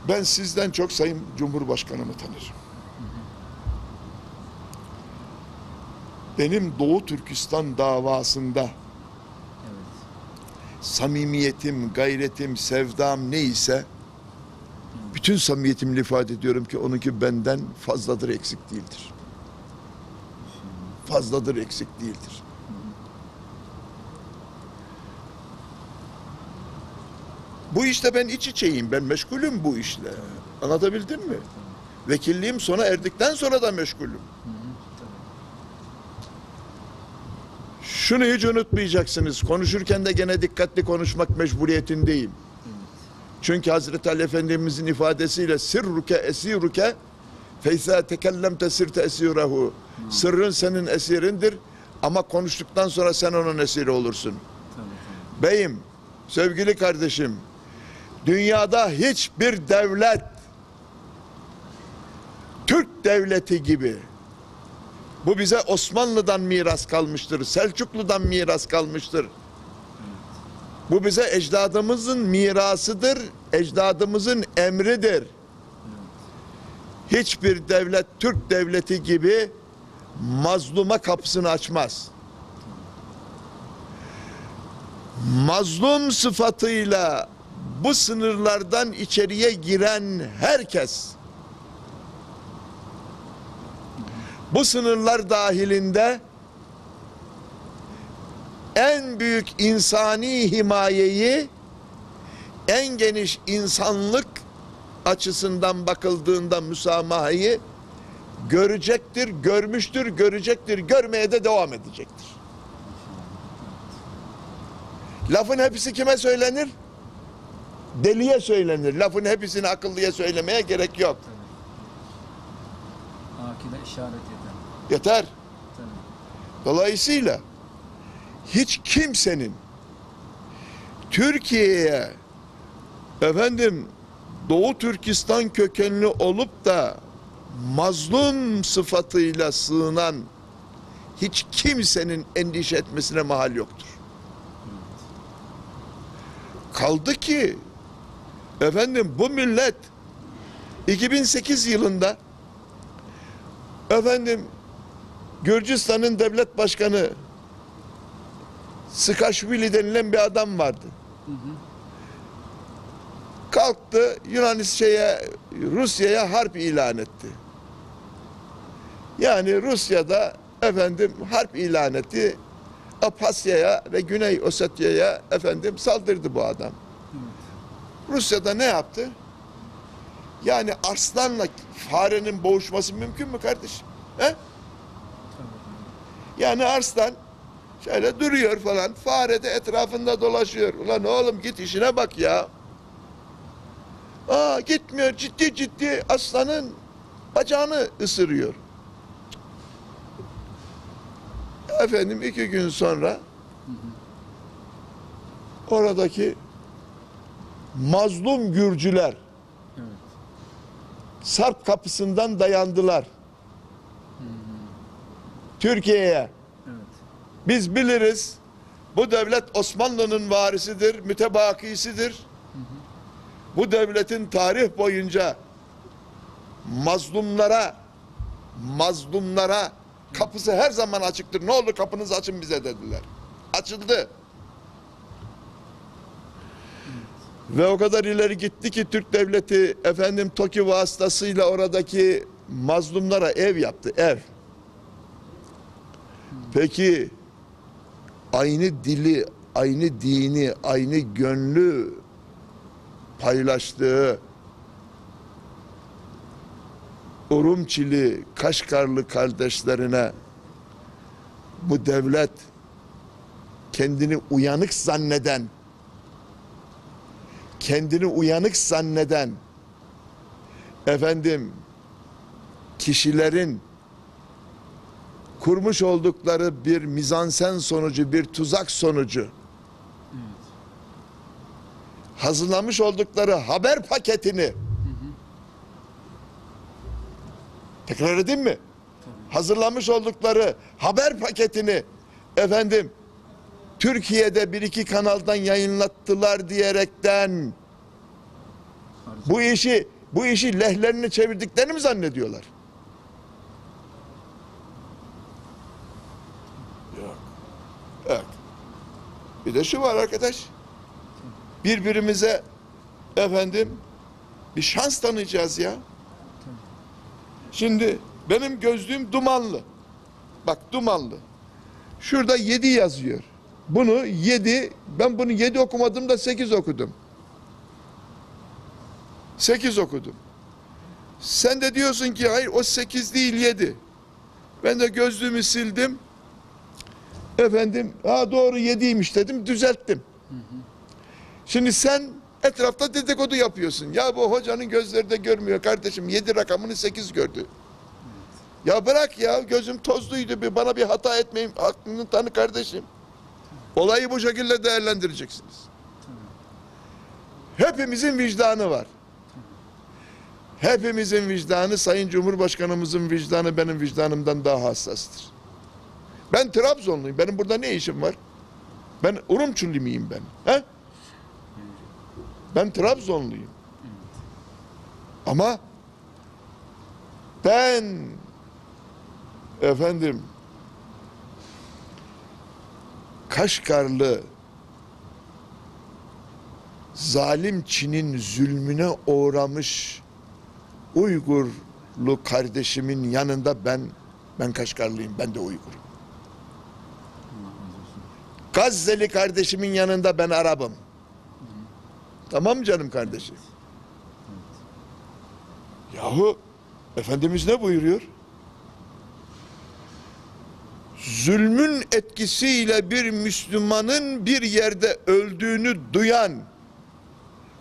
S2: Ben sizden çok Sayın Cumhurbaşkanımı tanırım. Benim Doğu Türkistan davasında
S1: Evet.
S2: samimiyetim, gayretim, sevdam neyse bütün samimiyetimle ifade ediyorum ki onunki benden fazladır, eksik değildir. Fazladır, eksik değildir. Bu işte ben iç içeyim, ben meşgulüm bu işle. Anlatabildim mi? Vekilliğim sona erdikten sonra da meşgulüm. Şunu hiç unutmayacaksınız. Konuşurken de gene dikkatli konuşmak mecburiyetindeyim. Çünkü Hazreti Ali Efendimizin ifadesiyle sirruke esiruke feysa tekellemte sirte esirehu. Sırrın senin esirindir ama konuştuktan sonra sen onun esiri olursun. Beyim, sevgili kardeşim, dünyada hiçbir devlet Türk devleti gibi, bu bize Osmanlı'dan miras kalmıştır, Selçuklu'dan miras kalmıştır. Bu bize ecdadımızın mirasıdır, ecdadımızın emridir. Hiçbir devlet Türk devleti gibi mazluma kapısını açmaz. Mazlum sıfatıyla bu sınırlardan içeriye giren herkes, bu sınırlar dahilinde en büyük insani himayeyi, en geniş insanlık açısından bakıldığında müsamahayı görecektir, görmüştür, görecektir, görmeye de devam edecektir. Lafın hepsi kime söylenir? Deliye söylenir. Lafın hepsini akıllıya söylemeye gerek yok.
S1: Akile işaret eden.
S2: Yeter.
S1: Tabii.
S2: Dolayısıyla hiç kimsenin Türkiye'ye efendim Doğu Türkistan kökenli olup da mazlum sıfatıyla sığınan hiç kimsenin endişe etmesine mahal yoktur. Kaldı ki efendim bu millet 2008 yılında efendim Gürcistan'ın devlet başkanı Sıkaşvili denilen bir adam vardı. Kalktı Rusya'ya harp ilan etti. Yani Rusya'da efendim harp ilan etti. Abhazya'ya ve Güney Osetya'ya efendim saldırdı bu adam. Rusya'da ne yaptı? Yani arslanla farenin boğuşması mümkün mü kardeşim? He? Yani arslan şöyle duruyor falan, fare de etrafında dolaşıyor. Ulan oğlum git işine bak ya. Aa, gitmiyor, ciddi ciddi aslanın bacağını ısırıyor. Efendim 2 gün sonra oradaki mazlum Gürcüler Sarp kapısından dayandılar. Türkiye'ye. Biz biliriz, bu devlet Osmanlı'nın varisidir, mütebakisidir. Bu devletin tarih boyunca mazlumlara kapısı her zaman açıktır. Ne olur kapınızı açın bize dediler. Açıldı. Ve o kadar ileri gitti ki Türk devleti efendim TOKİ vasıtasıyla oradaki mazlumlara ev yaptı, ev. Peki aynı dili, aynı dini, aynı gönlü paylaştığı Urumçili, Kaşgarlı kardeşlerine bu devlet kendini uyanık zanneden efendim kişilerin kurmuş oldukları bir mizansen sonucu, bir tuzak sonucu hazırlamış oldukları haber paketini tekrar edeyim mi? Hazırlamış oldukları haber paketini efendim Türkiye'de 1-2 kanaldan yayınlattılar diyerekten bu işi lehlerini çevirdiklerini mi zannediyorlar? Yok. Evet. Bir de şu var arkadaş. Birbirimize efendim bir şans tanıyacağız ya. Şimdi benim gözlüğüm dumanlı. Bak dumanlı. Şurada 7 yazıyor. Ben bunu 7 okumadım da 8 okudum. 8 okudum. Sen de diyorsun ki hayır o 8 değil 7. Ben de gözlüğümü sildim. Efendim doğru 7'ymiş dedim, düzelttim. Şimdi sen etrafta dedikodu yapıyorsun. Ya bu hocanın gözleri de görmüyor kardeşim. 7 rakamını 8 gördü. Ya bırak ya, gözüm tozluydu, bana bir hata etmeyin, aklını tanı kardeşim. Olayı bu şekilde değerlendireceksiniz. Hepimizin vicdanı var. Hepimizin vicdanı, Sayın Cumhurbaşkanımızın vicdanı benim vicdanımdan daha hassastır. Ben Trabzonluyum. Benim burada ne işim var? Ben Urumçullu muyum ben? He? Ben Trabzonluyum. Ama ben efendim Kaşgarlı zalim Çin'in zulmüne uğramış Uygurlu kardeşimin yanında ben Kaşgarlıyım, ben de Uygurum. Gazze'li kardeşimin yanında ben Arap'ım. Tamam mı canım kardeşim? Yahu Efendimiz ne buyuruyor? Zulmün etkisiyle bir Müslümanın bir yerde öldüğünü duyan,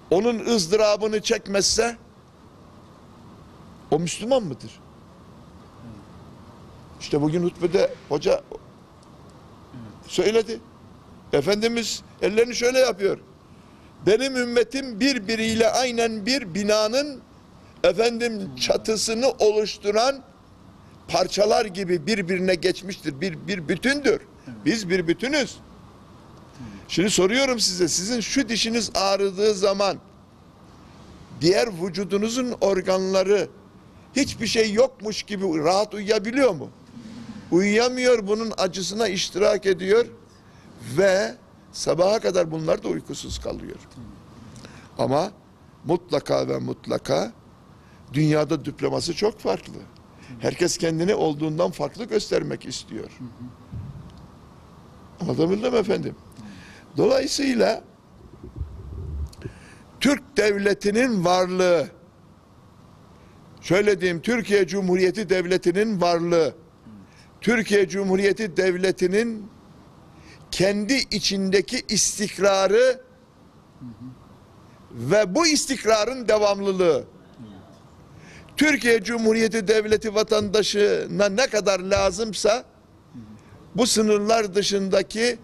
S2: onun ızdırabını çekmezse o Müslüman mıdır? İşte bugün hutbede hoca söyledi. Efendimiz ellerini şöyle yapıyor. Benim ümmetim birbiriyle aynen bir binanın efendim çatısını oluşturan parçalar gibi birbirine geçmiştir. Bir bütündür. Biz bir bütünüz. Şimdi soruyorum size, sizin şu dişiniz ağrıdığı zaman diğer vücudunuzun organları hiçbir şey yokmuş gibi rahat uyuyabiliyor mu? Uyuyamıyor, bunun acısına iştirak ediyor ve sabaha kadar bunlar da uykusuz kalıyor. Ama mutlaka ve mutlaka dünyada diploması çok farklı. Herkes kendini olduğundan farklı göstermek istiyor. Anlatabildim mi efendim? Dolayısıyla Türk devletinin varlığı şöyle diyeyim, Türkiye Cumhuriyeti Devleti'nin varlığı, Türkiye Cumhuriyeti Devleti'nin kendi içindeki istikrarı ve bu istikrarın devamlılığı, Türkiye Cumhuriyeti Devleti vatandaşına ne kadar lazımsa bu sınırlar dışındaki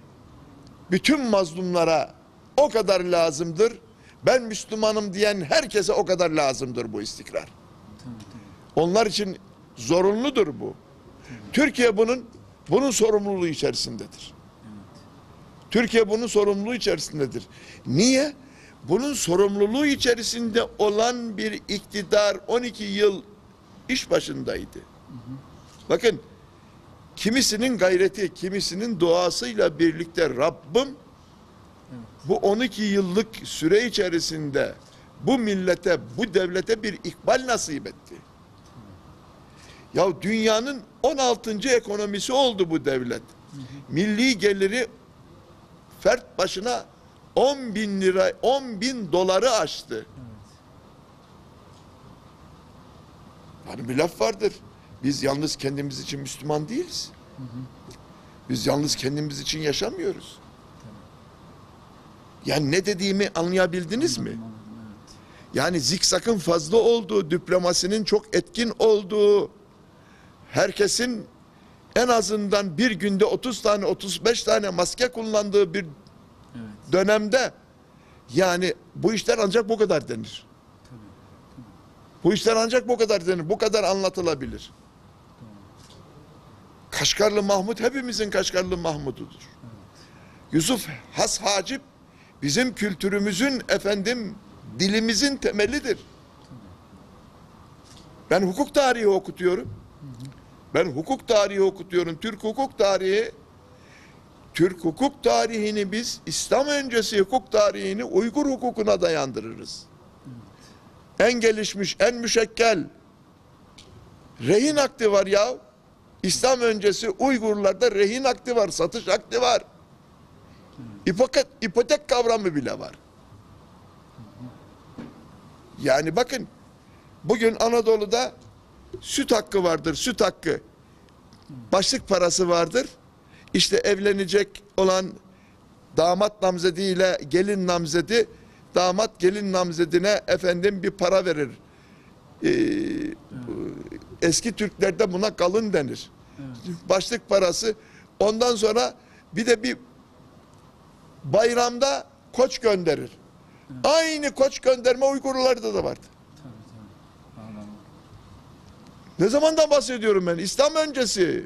S2: bütün mazlumlara o kadar lazımdır. Ben Müslümanım diyen herkese o kadar lazımdır bu istikrar. Onlar için zorunludur bu. Türkiye bunun sorumluluğu içerisindedir. Türkiye bunun sorumluluğu içerisindedir. Niye? Bunun sorumluluğu içerisinde olan bir iktidar 12 yıl iş başındaydı. Bakın, kimisinin gayreti, kimisinin duasıyla birlikte Rabbim bu 12 yıllık süre içerisinde bu millete, bu devlete bir ikbal nasip etti. Ya dünyanın 16. ekonomisi oldu bu devlet. Milli geliri fert başına 10 bin lira, 10 bin doları aştı. Yani bir laf vardır. Biz yalnız kendimiz için Müslüman değiliz. Biz yalnız kendimiz için yaşamıyoruz. Yani ne dediğimi anlayabildiniz mi? Yani zikzakın fazla olduğu, diplomasinin çok etkin olduğu, herkesin en azından bir günde 30 tane, 35 tane maske kullandığı bir dönemde, yani bu işler ancak bu kadar denir. Bu işler ancak bu kadar denir, bu kadar anlatılabilir. Kaşgarlı Mahmut hepimizin Kaşgarlı Mahmud'udur. Yusuf Has Hacip bizim kültürümüzün, dilimizin temelidir. Ben hukuk tarihi okutuyorum. Ben hukuk tarihi okutuyorum. Türk hukuk tarihi. Türk hukuk tarihini biz İslam öncesi hukuk tarihini Uygur hukukuna dayandırırız. En gelişmiş, en müşekkel rehin akdi var ya. İslam öncesi Uygurlarda rehin akdi var, satış akdi var. İpotek kavramı bile var. Yani bakın, bugün Anadolu'da süt hakkı vardır, süt hakkı. Başlık parası vardır. İşte evlenecek olan damat namzedi ile gelin namzedi, damat gelin namzedine bir para verir. Eski Türklerde buna kalın denir. Başlık parası. Ondan sonra bir bayramda koç gönderir. Aynı koç gönderme Uygurlarda da vardı. Ne zamandan bahsediyorum ben? İslam öncesi.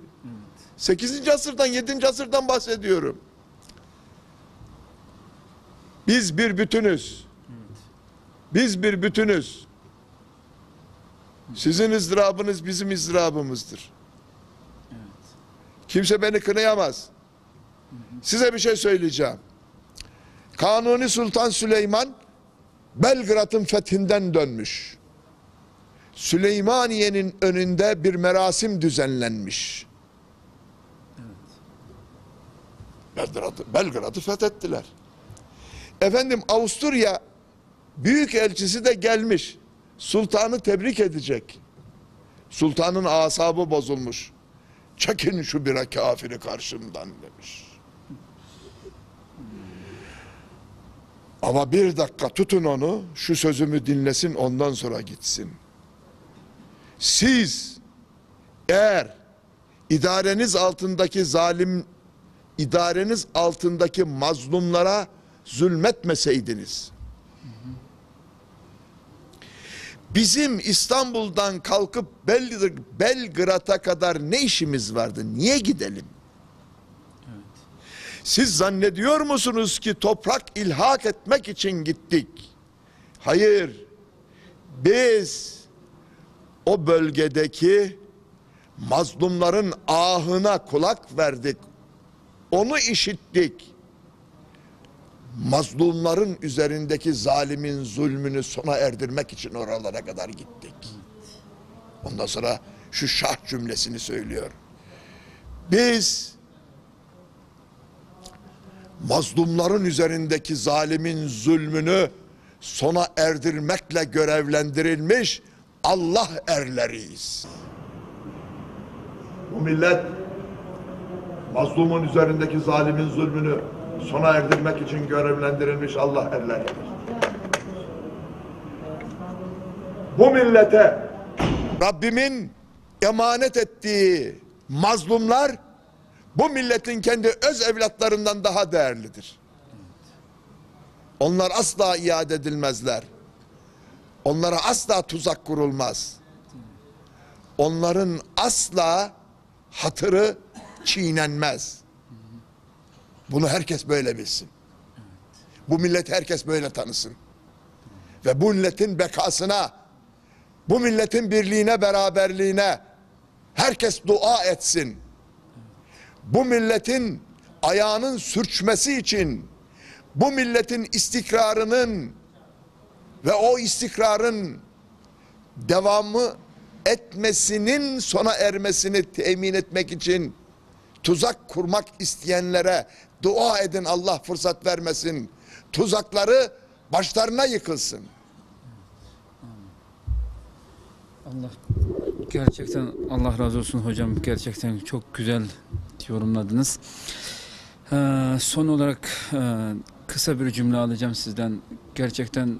S2: 8. asırdan, 7. asırdan bahsediyorum. Biz bir bütünüz. Biz bir bütünüz. Sizin ızdırabınız bizim ızdırabımızdır. Kimse beni kınayamaz. Size bir şey söyleyeceğim. Kanuni Sultan Süleyman Belgrad'ın fethinden dönmüş. Süleymaniye'nin önünde bir düzenlenmiş. Belgrad'ı fethettiler. Avusturya büyükelçisi de gelmiş. Sultanı tebrik edecek. Sultanın asabı bozulmuş. Çekin şu bire kafiri karşımdan demiş. Ama bir dakika tutun onu, şu sözümü dinlesin, ondan sonra gitsin. Siz eğer idareniz altındaki mazlumlara zulmetmeseydiniz, bizim İstanbul'dan kalkıp Belgrad'a kadar ne işimiz vardı? Niye gidelim? Siz zannediyor musunuz ki toprak ilhak etmek için gittik? Hayır. Biz o bölgedeki mazlumların ahına kulak verdik. Onu işittik. Mazlumların üzerindeki zalimin zulmünü sona erdirmek için oralara kadar gittik. Ondan sonra şu şah cümlesini söylüyor. Biz mazlumların üzerindeki zalimin zulmünü sona erdirmekle görevlendirilmiş Allah erleriyiz.
S3: Bu millet mazlumun üzerindeki zalimin zulmünü sona erdirmek için görevlendirilmiş Allah erleridir. Bu millete
S2: Rabbimin emanet ettiği mazlumlar bu milletin kendi öz evlatlarından daha değerlidir. Onlar asla iade edilmezler. Onlara asla tuzak kurulmaz. Onların asla hatırı çiğnenmez. Bunu herkes böyle bilsin. Bu millet herkes böyle tanısın. Ve bu milletin bekasına, bu milletin birliğine, beraberliğine herkes dua etsin. Bu milletin ayağının sürçmesi için, bu milletin istikrarının ve o istikrarın devamı etmesinin sona ermesini temin etmek için tuzak kurmak isteyenlere dua edin, Allah fırsat vermesin. Tuzakları başlarına yıkılsın.
S1: Gerçekten Allah razı olsun hocam. Gerçekten çok güzel yorumladınız. Son olarak kısa bir cümle alacağım sizden. Gerçekten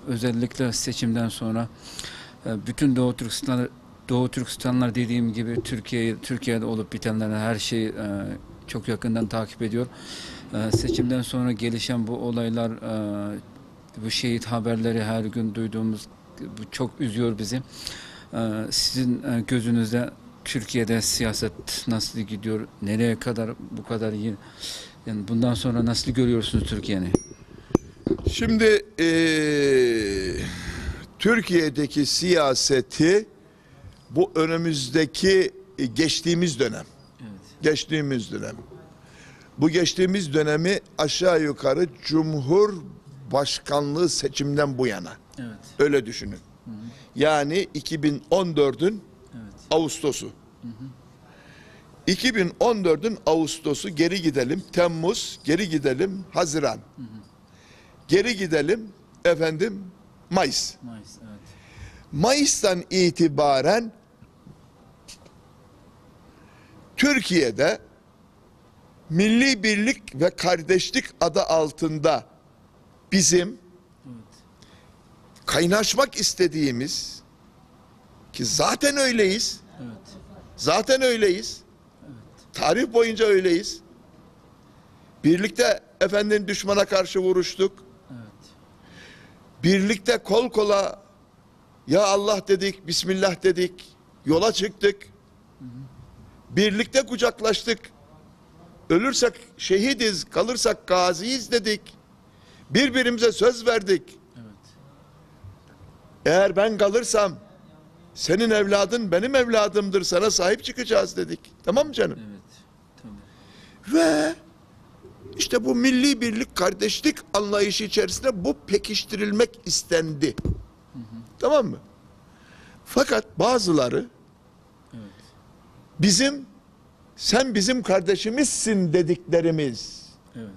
S1: özellikle seçimden sonra bütün Doğu Türkistanlar dediğim gibi Türkiye'de olup bitenleri her şeyi çok yakından takip ediyor. Seçimden sonra gelişen bu olaylar, bu şehit haberleri her gün duyduğumuz bu çok üzüyor bizi. Sizin gözünüzde Türkiye'de siyaset nasıl gidiyor? Nereye kadar bu kadar iyi? Yani bundan sonra nasıl görüyorsunuz Türkiye'ni?
S2: Şimdi Türkiye'deki siyaseti bu önümüzdeki geçtiğimiz dönem.
S1: Evet.
S2: Geçtiğimiz dönem. Bu geçtiğimiz dönemi aşağı yukarı Cumhurbaşkanlığı seçimden bu yana.
S1: Evet.
S2: Öyle düşünün.
S1: Hı hı.
S2: Yani 2014'ün
S1: Evet.
S2: Ağustos'u. 2014'ün Ağustos'u, geri gidelim Temmuz, geri gidelim Haziran.
S1: Hı hı.
S2: Geri gidelim efendim Mayıs.
S1: Mayıs, evet.
S2: Mayıs'tan itibaren Türkiye'de milli birlik ve kardeşlik adı altında bizim
S1: Evet.
S2: kaynaşmak istediğimiz, ki zaten öyleyiz.
S1: Evet.
S2: Zaten öyleyiz. Tarih boyunca öyleyiz. Birlikte efendim düşmana karşı vuruştuk.
S1: Evet.
S2: Birlikte kol kola ya Allah dedik, Bismillah dedik, yola çıktık. Birlikte kucaklaştık. Ölürsek şehidiz, kalırsak gaziyiz dedik. Birbirimize söz verdik.
S1: Evet.
S2: Eğer ben kalırsam senin evladın benim evladımdır, sana sahip çıkacağız dedik. Tamam mı canım?
S1: Evet. Tabii.
S2: Ve işte bu milli birlik, kardeşlik anlayışı içerisinde bu pekiştirilmek istendi. Tamam mı? Fakat bazıları
S1: Evet.
S2: sen bizim kardeşimizsin dediklerimiz,
S1: Evet.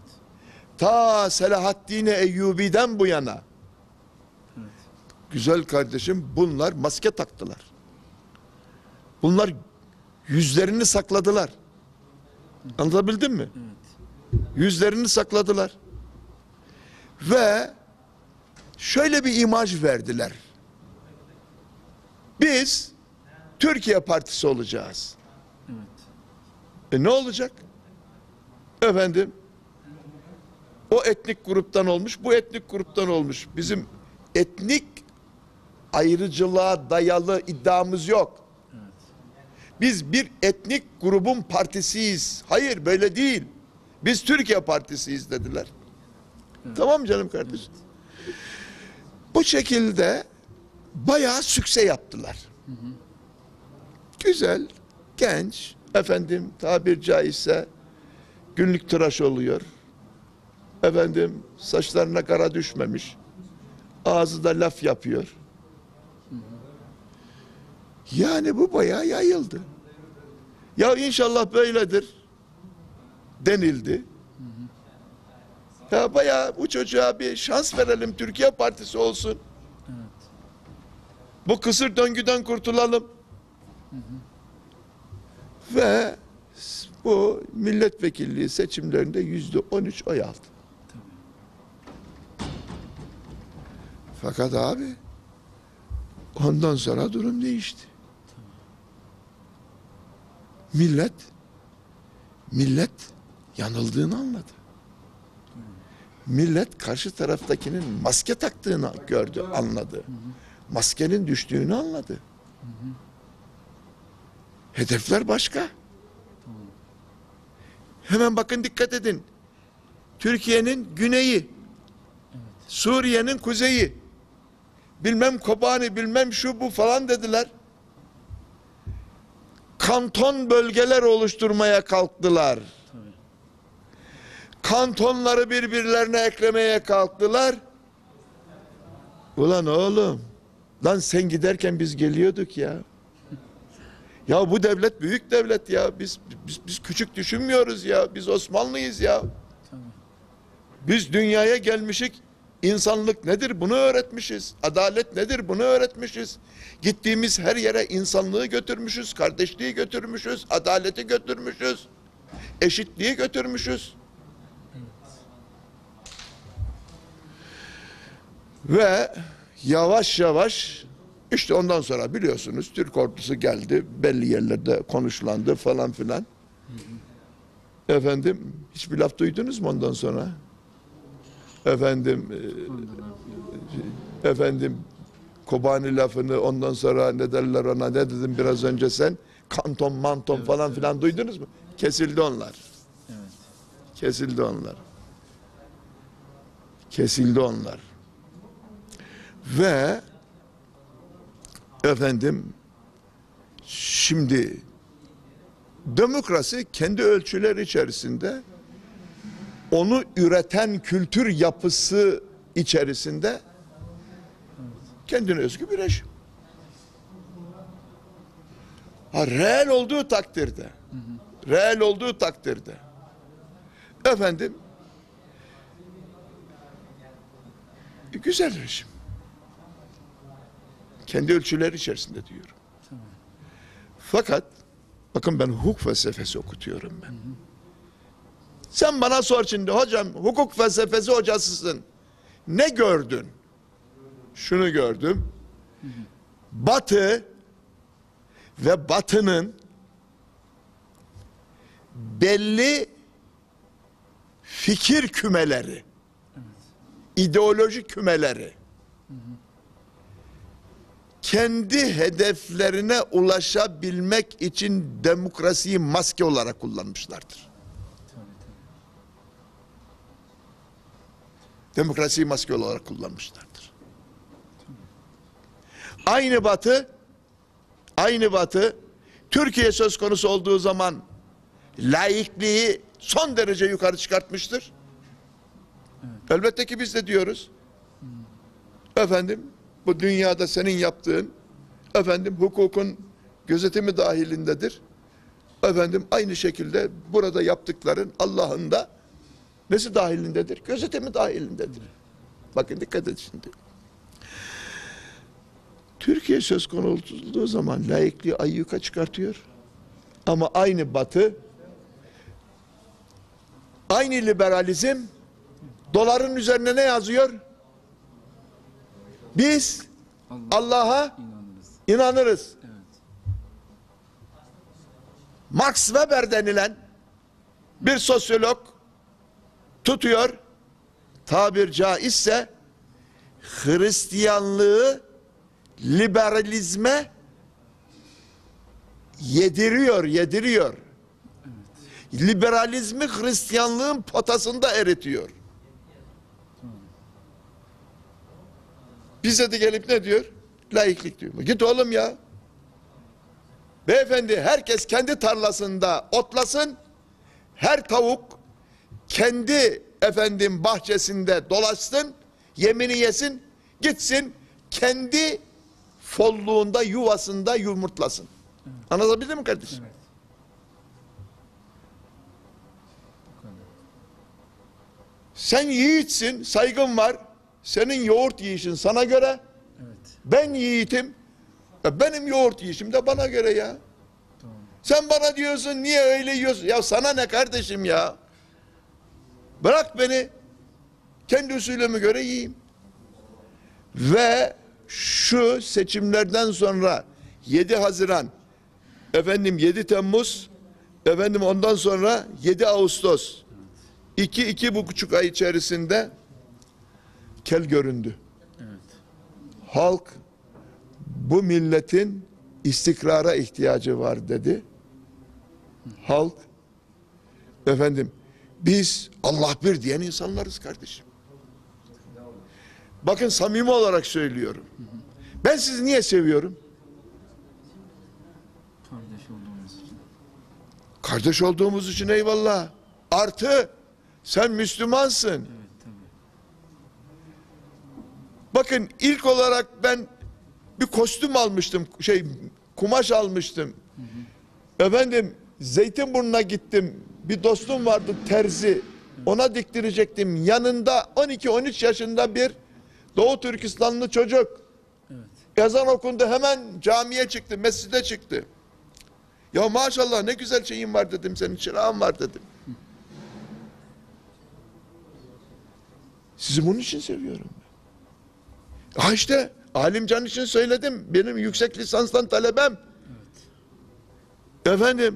S2: ta Selahaddin Eyyubi'den bu yana,
S1: Evet.
S2: güzel kardeşim, bunlar maske taktılar. Bunlar yüzlerini sakladılar. Anlatabildim mi?
S1: Evet.
S2: Yüzlerini sakladılar. Ve şöyle bir imaj verdiler. Biz Türkiye Partisi olacağız.
S1: Evet.
S2: Ne olacak? Efendim, o etnik gruptan olmuş, bu etnik gruptan olmuş. Bizim etnik ayrıcılığa dayalı iddiamız yok.
S1: Evet.
S2: Biz bir etnik grubun partisiyiz. Hayır, böyle değil. Biz Türkiye Partisiyiz dediler.
S1: Evet.
S2: Tamam canım kardeşim. Evet. Bu şekilde bayağı sükse yaptılar.
S1: Hı hı.
S2: Güzel, genç, efendim tabir caizse günlük tıraş oluyor. Efendim saçlarına kara düşmemiş. Ağzı da laf yapıyor.
S1: Hı hı.
S2: Yani bu bayağı yayıldı. Ya inşallah böyledir denildi.
S1: Hı hı.
S2: Ya bayağı bu çocuğa bir şans verelim, Türkiye Partisi olsun.
S1: Evet.
S2: Bu kısır döngüden kurtulalım. Ve bu milletvekilliği seçimlerinde %13 oy aldı. Fakat abi ondan sonra durum değişti. Millet yanıldığını anladı. Millet karşı taraftakinin maske taktığını gördü, anladı. Maskenin düştüğünü anladı. Hedefler başka. Hemen bakın, dikkat edin. Türkiye'nin güneyi, Suriye'nin kuzeyi, bilmem Kobani, bilmem şu bu falan dediler. Kanton bölgeler oluşturmaya kalktılar. Kantonları birbirlerine eklemeye kalktılar. Ulan oğlum, lan sen giderken biz geliyorduk ya. Ya bu devlet büyük devlet ya. Biz küçük düşünmüyoruz ya. Biz Osmanlıyız ya. Biz dünyaya gelmişik. İnsanlık nedir bunu öğretmişiz. Adalet nedir bunu öğretmişiz. Gittiğimiz her yere insanlığı götürmüşüz. Kardeşliği götürmüşüz. Adaleti götürmüşüz. Eşitliği götürmüşüz. Ve yavaş yavaş işte ondan sonra biliyorsunuz Türk ordusu geldi. Belli yerlerde konuşlandı falan filan. Efendim hiçbir laf duydunuz mu ondan sonra? Efendim Kobani lafını, ondan sonra ne derler ona, ne dedim biraz önce sen? Kanton manton falan filan duydunuz mu? Kesildi onlar. Kesildi onlar. Kesildi onlar. Ve efendim şimdi demokrasi kendi ölçüleri içerisinde, onu üreten kültür yapısı içerisinde kendine özgü bir rejim. Reel olduğu takdirde efendim güzel rejim. Kendi ölçüleri içerisinde diyorum. Fakat bakın, ben hukuk felsefesi okutuyorum ben. Sen bana sor şimdi, hocam hukuk felsefesi hocasısın. Ne gördün? Şunu gördüm. Batı ve Batı'nın belli fikir kümeleri, ideoloji kümeleri kendi hedeflerine ulaşabilmek için demokrasiyi maske olarak kullanmışlardır. Demokrasiyi maske olarak kullanmışlardır. Aynı Batı, Türkiye söz konusu olduğu zaman laikliği son derece yukarı çıkartmıştır. Elbette ki biz de diyoruz. Efendim, bu dünyada senin yaptığın, efendim hukukun gözetimi dahilindedir. Efendim aynı şekilde burada yaptıkların Allah'ın da nesi dahilindedir? Gözetimi dahilindedir. Bakın dikkat edin şimdi. Türkiye söz konusu olduğu zaman laikliği ayyuka çıkartıyor. Ama aynı Batı, aynı liberalizm doların üzerine ne yazıyor? Biz Allah'a inanırız.
S1: Evet.
S2: Max Weber denilen bir sosyolog tutuyor, tabir caizse Hristiyanlığı liberalizme yediriyor. Liberalizmi Hristiyanlığın potasında eritiyor. Bize de gelip ne diyor? Laiklik diyor. Git oğlum ya. Beyefendi, herkes kendi tarlasında otlasın. Her tavuk kendi bahçesinde dolaşsın. Yemini yesin. Gitsin kendi folluğunda, yuvasında yumurtlasın. Evet. Anlatabildim mi kardeşim? Evet. Sen yiğitsin, saygın var. Senin yoğurt yiyişin sana göre. Evet. Ben yiğitim. Ya benim yoğurt yiyişim de bana göre ya. Sen bana diyorsun niye öyle yiyorsun? Ya sana ne kardeşim ya? Bırak beni. Kendi usulüme göre yiyeyim. Ve şu seçimlerden sonra 7 Haziran, 7 Temmuz, ondan sonra 7 Ağustos, 2-2,5 ay içerisinde kel göründü.
S1: Evet.
S2: Halk bu milletin istikrara ihtiyacı var dedi. Halk biz Allah bir diyen insanlarız kardeşim. Bakın samimi olarak söylüyorum. Ben sizi niye seviyorum?
S1: Kardeş olduğumuz için.
S2: Kardeş olduğumuz için eyvallah. Artı sen Müslümansın.
S1: Evet, tabii.
S2: Bakın ilk olarak ben bir kostüm almıştım. Kumaş almıştım. Zeytinburnu'na gittim. Bir dostum vardı terzi. Ona diktirecektim. Yanında 12-13 yaşında bir Doğu Türkistanlı çocuk.
S1: Evet.
S2: Ezan okundu, hemen camiye çıktı, mescide çıktı. Ya maşallah ne güzel şeyin var dedim, senin çırağın var dedim. Sizi bunun için seviyorum ben. Ha işte Alimcan için söyledim. Benim yüksek lisanstan talebem. Evet.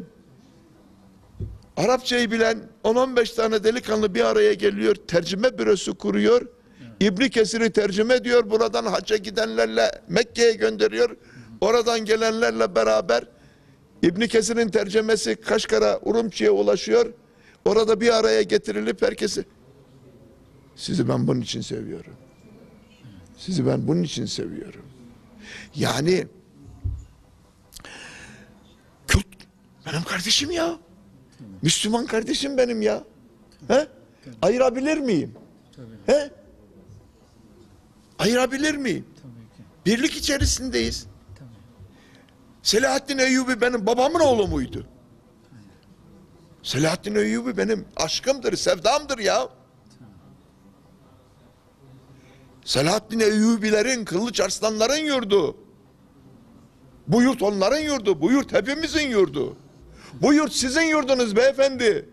S2: Arapçayı bilen 10-15 tane delikanlı bir araya geliyor. Tercüme bürosu kuruyor. İbn Kesir'i tercüme ediyor. Buradan hacca gidenlerle Mekke'ye gönderiyor. Oradan gelenlerle beraber İbn Kesir'in tercümesi Kaşgar'a, Urumçi'ye ulaşıyor. Orada bir araya getirilip herkesi. Sizi ben bunun için seviyorum. Sizi ben bunun için seviyorum. Yani Kürt benim kardeşim ya. Müslüman kardeşim benim ya. He? Ayırabilir miyim? He? Ayırabilir miyim? Birlik içerisindeyiz. Selahaddin Eyyubi benim babamın oğlu muydu? Selahaddin Eyyubi benim aşkımdır, sevdamdır ya. Selahaddin Eyyubilerin, Kılıç Arslanların yurdu. Bu yurt onların yurdu, bu yurt hepimizin yurdu. Bu yurt sizin yurdunuz beyefendi.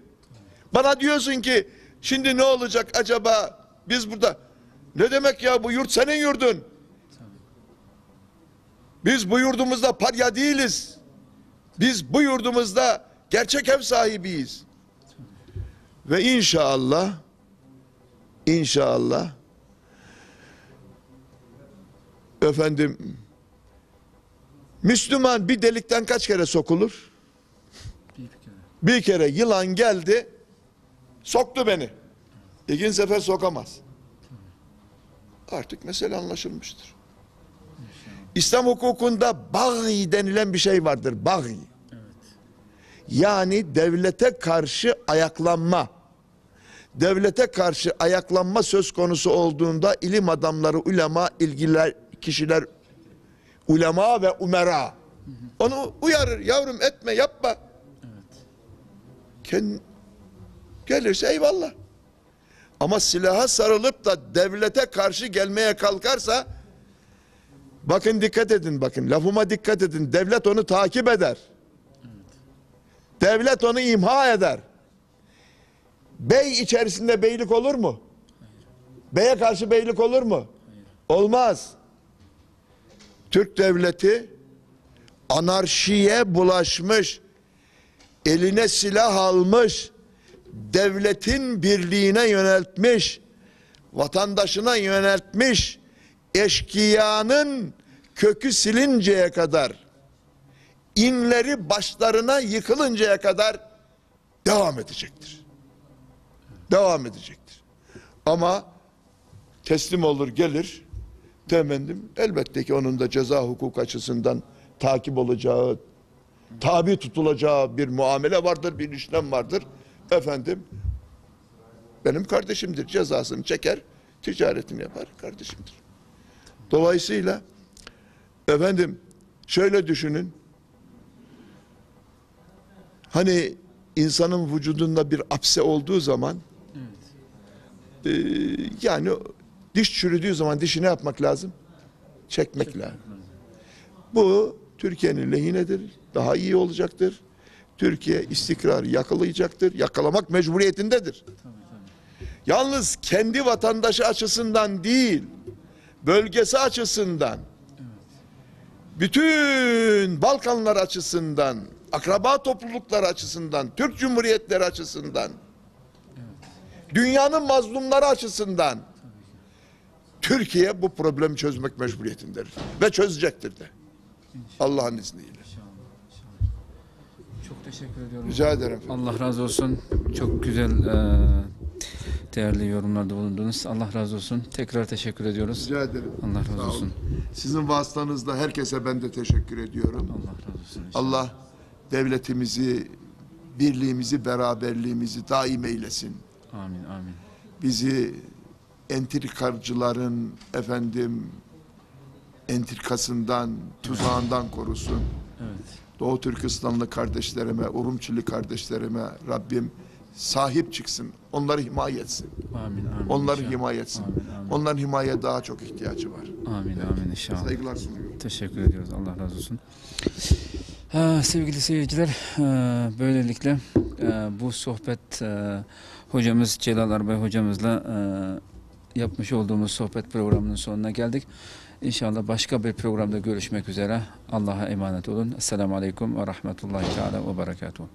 S2: Bana diyorsun ki şimdi ne olacak acaba biz burada? Ne demek ya, bu yurt senin yurdun. Biz bu yurdumuzda parya değiliz. Biz bu yurdumuzda gerçek ev sahibiyiz. Ve inşallah Müslüman bir delikten kaç kere sokulur? Bir kere yılan geldi, soktu beni. İkinci sefer sokamaz. Artık mesele anlaşılmıştır. İslam hukukunda bagi denilen bir şey vardır. Bagi. Yani devlete karşı ayaklanma. Devlete karşı ayaklanma söz konusu olduğunda ilim adamları, ulema, ilgililer kişiler, ulema ve umera onu uyarır. Yavrum etme, yapma. Gelirse eyvallah. Ama silaha sarılıp da devlete karşı gelmeye kalkarsa, bakın dikkat edin, bakın lafıma dikkat edin. Devlet onu takip eder. Devlet onu imha eder. Bey içerisinde beylik olur mu? Beye karşı beylik olur mu? Olmaz. Türk devleti anarşiye bulaşmış, eline silah almış, devletin birliğine yöneltmiş, vatandaşına yöneltmiş, eşkıyanın kökü silinceye kadar, inleri başlarına yıkılıncaya kadar devam edecektir. Devam edecektir. Ama teslim olur gelir, elbette ki onun da ceza hukuk açısından takip olacağı, tabi tutulacağı bir muamele vardır, bir işlem vardır. Benim kardeşimdir, cezasını çeker, ticaretini yapar, kardeşimdir. Dolayısıyla şöyle düşünün, hani insanın vücudunda bir apse olduğu zaman, yani diş çürüdüğü zaman dişi ne yapmak lazım? Çekmek lazım. Bu Türkiye'nin lehinedir. Daha iyi olacaktır. Türkiye istikrar yakalayacaktır. Yakalamak mecburiyetindedir. Yalnız kendi vatandaşı açısından değil, bölgesi açısından, bütün Balkanlar açısından, akraba topluluklar açısından, Türk Cumhuriyetleri açısından, dünyanın mazlumları açısından Türkiye bu problemi çözmek mecburiyetindedir ve çözecektir de. Allah'ın izniyle.
S1: Çok teşekkür ediyorum.
S2: Rica ederim.
S1: Allah razı olsun. Çok güzel, değerli yorumlarda bulundunuz. Allah razı olsun. Tekrar teşekkür ediyoruz.
S2: Rica ederim.
S1: Allah razı
S2: Sağ olun.
S1: olsun.
S2: Sizin vasıtanızda herkese ben de teşekkür ediyorum.
S1: Allah razı olsun. inşallah.
S2: Allah devletimizi, birliğimizi, beraberliğimizi daim eylesin.
S1: Amin, amin.
S2: Bizi entrikacıların entrikasından, tuzağından korusun.
S1: Evet.
S2: Doğu Türkistanlı kardeşlerime, Urumçili kardeşlerime Rabbim sahip çıksın. Onları himaye etsin.
S1: Amin, amin.
S2: Onları
S1: inşallah.
S2: himaye etsin.
S1: Amin, amin.
S2: Onların himaye daha çok ihtiyacı var.
S1: Amin, amin inşallah.
S2: Saygılar sunuyorum.
S1: Teşekkür ediyoruz. Allah razı olsun. Sevgili seyirciler, böylelikle bu sohbet hocamız Celal Arbay hocamızla yapmış olduğumuz sohbet programının sonuna geldik. İnşallah başka bir programda görüşmek üzere. Allah'a emanet olun. Esselamu Aleyküm ve Rahmetullahi Teala ve Berekatuhu.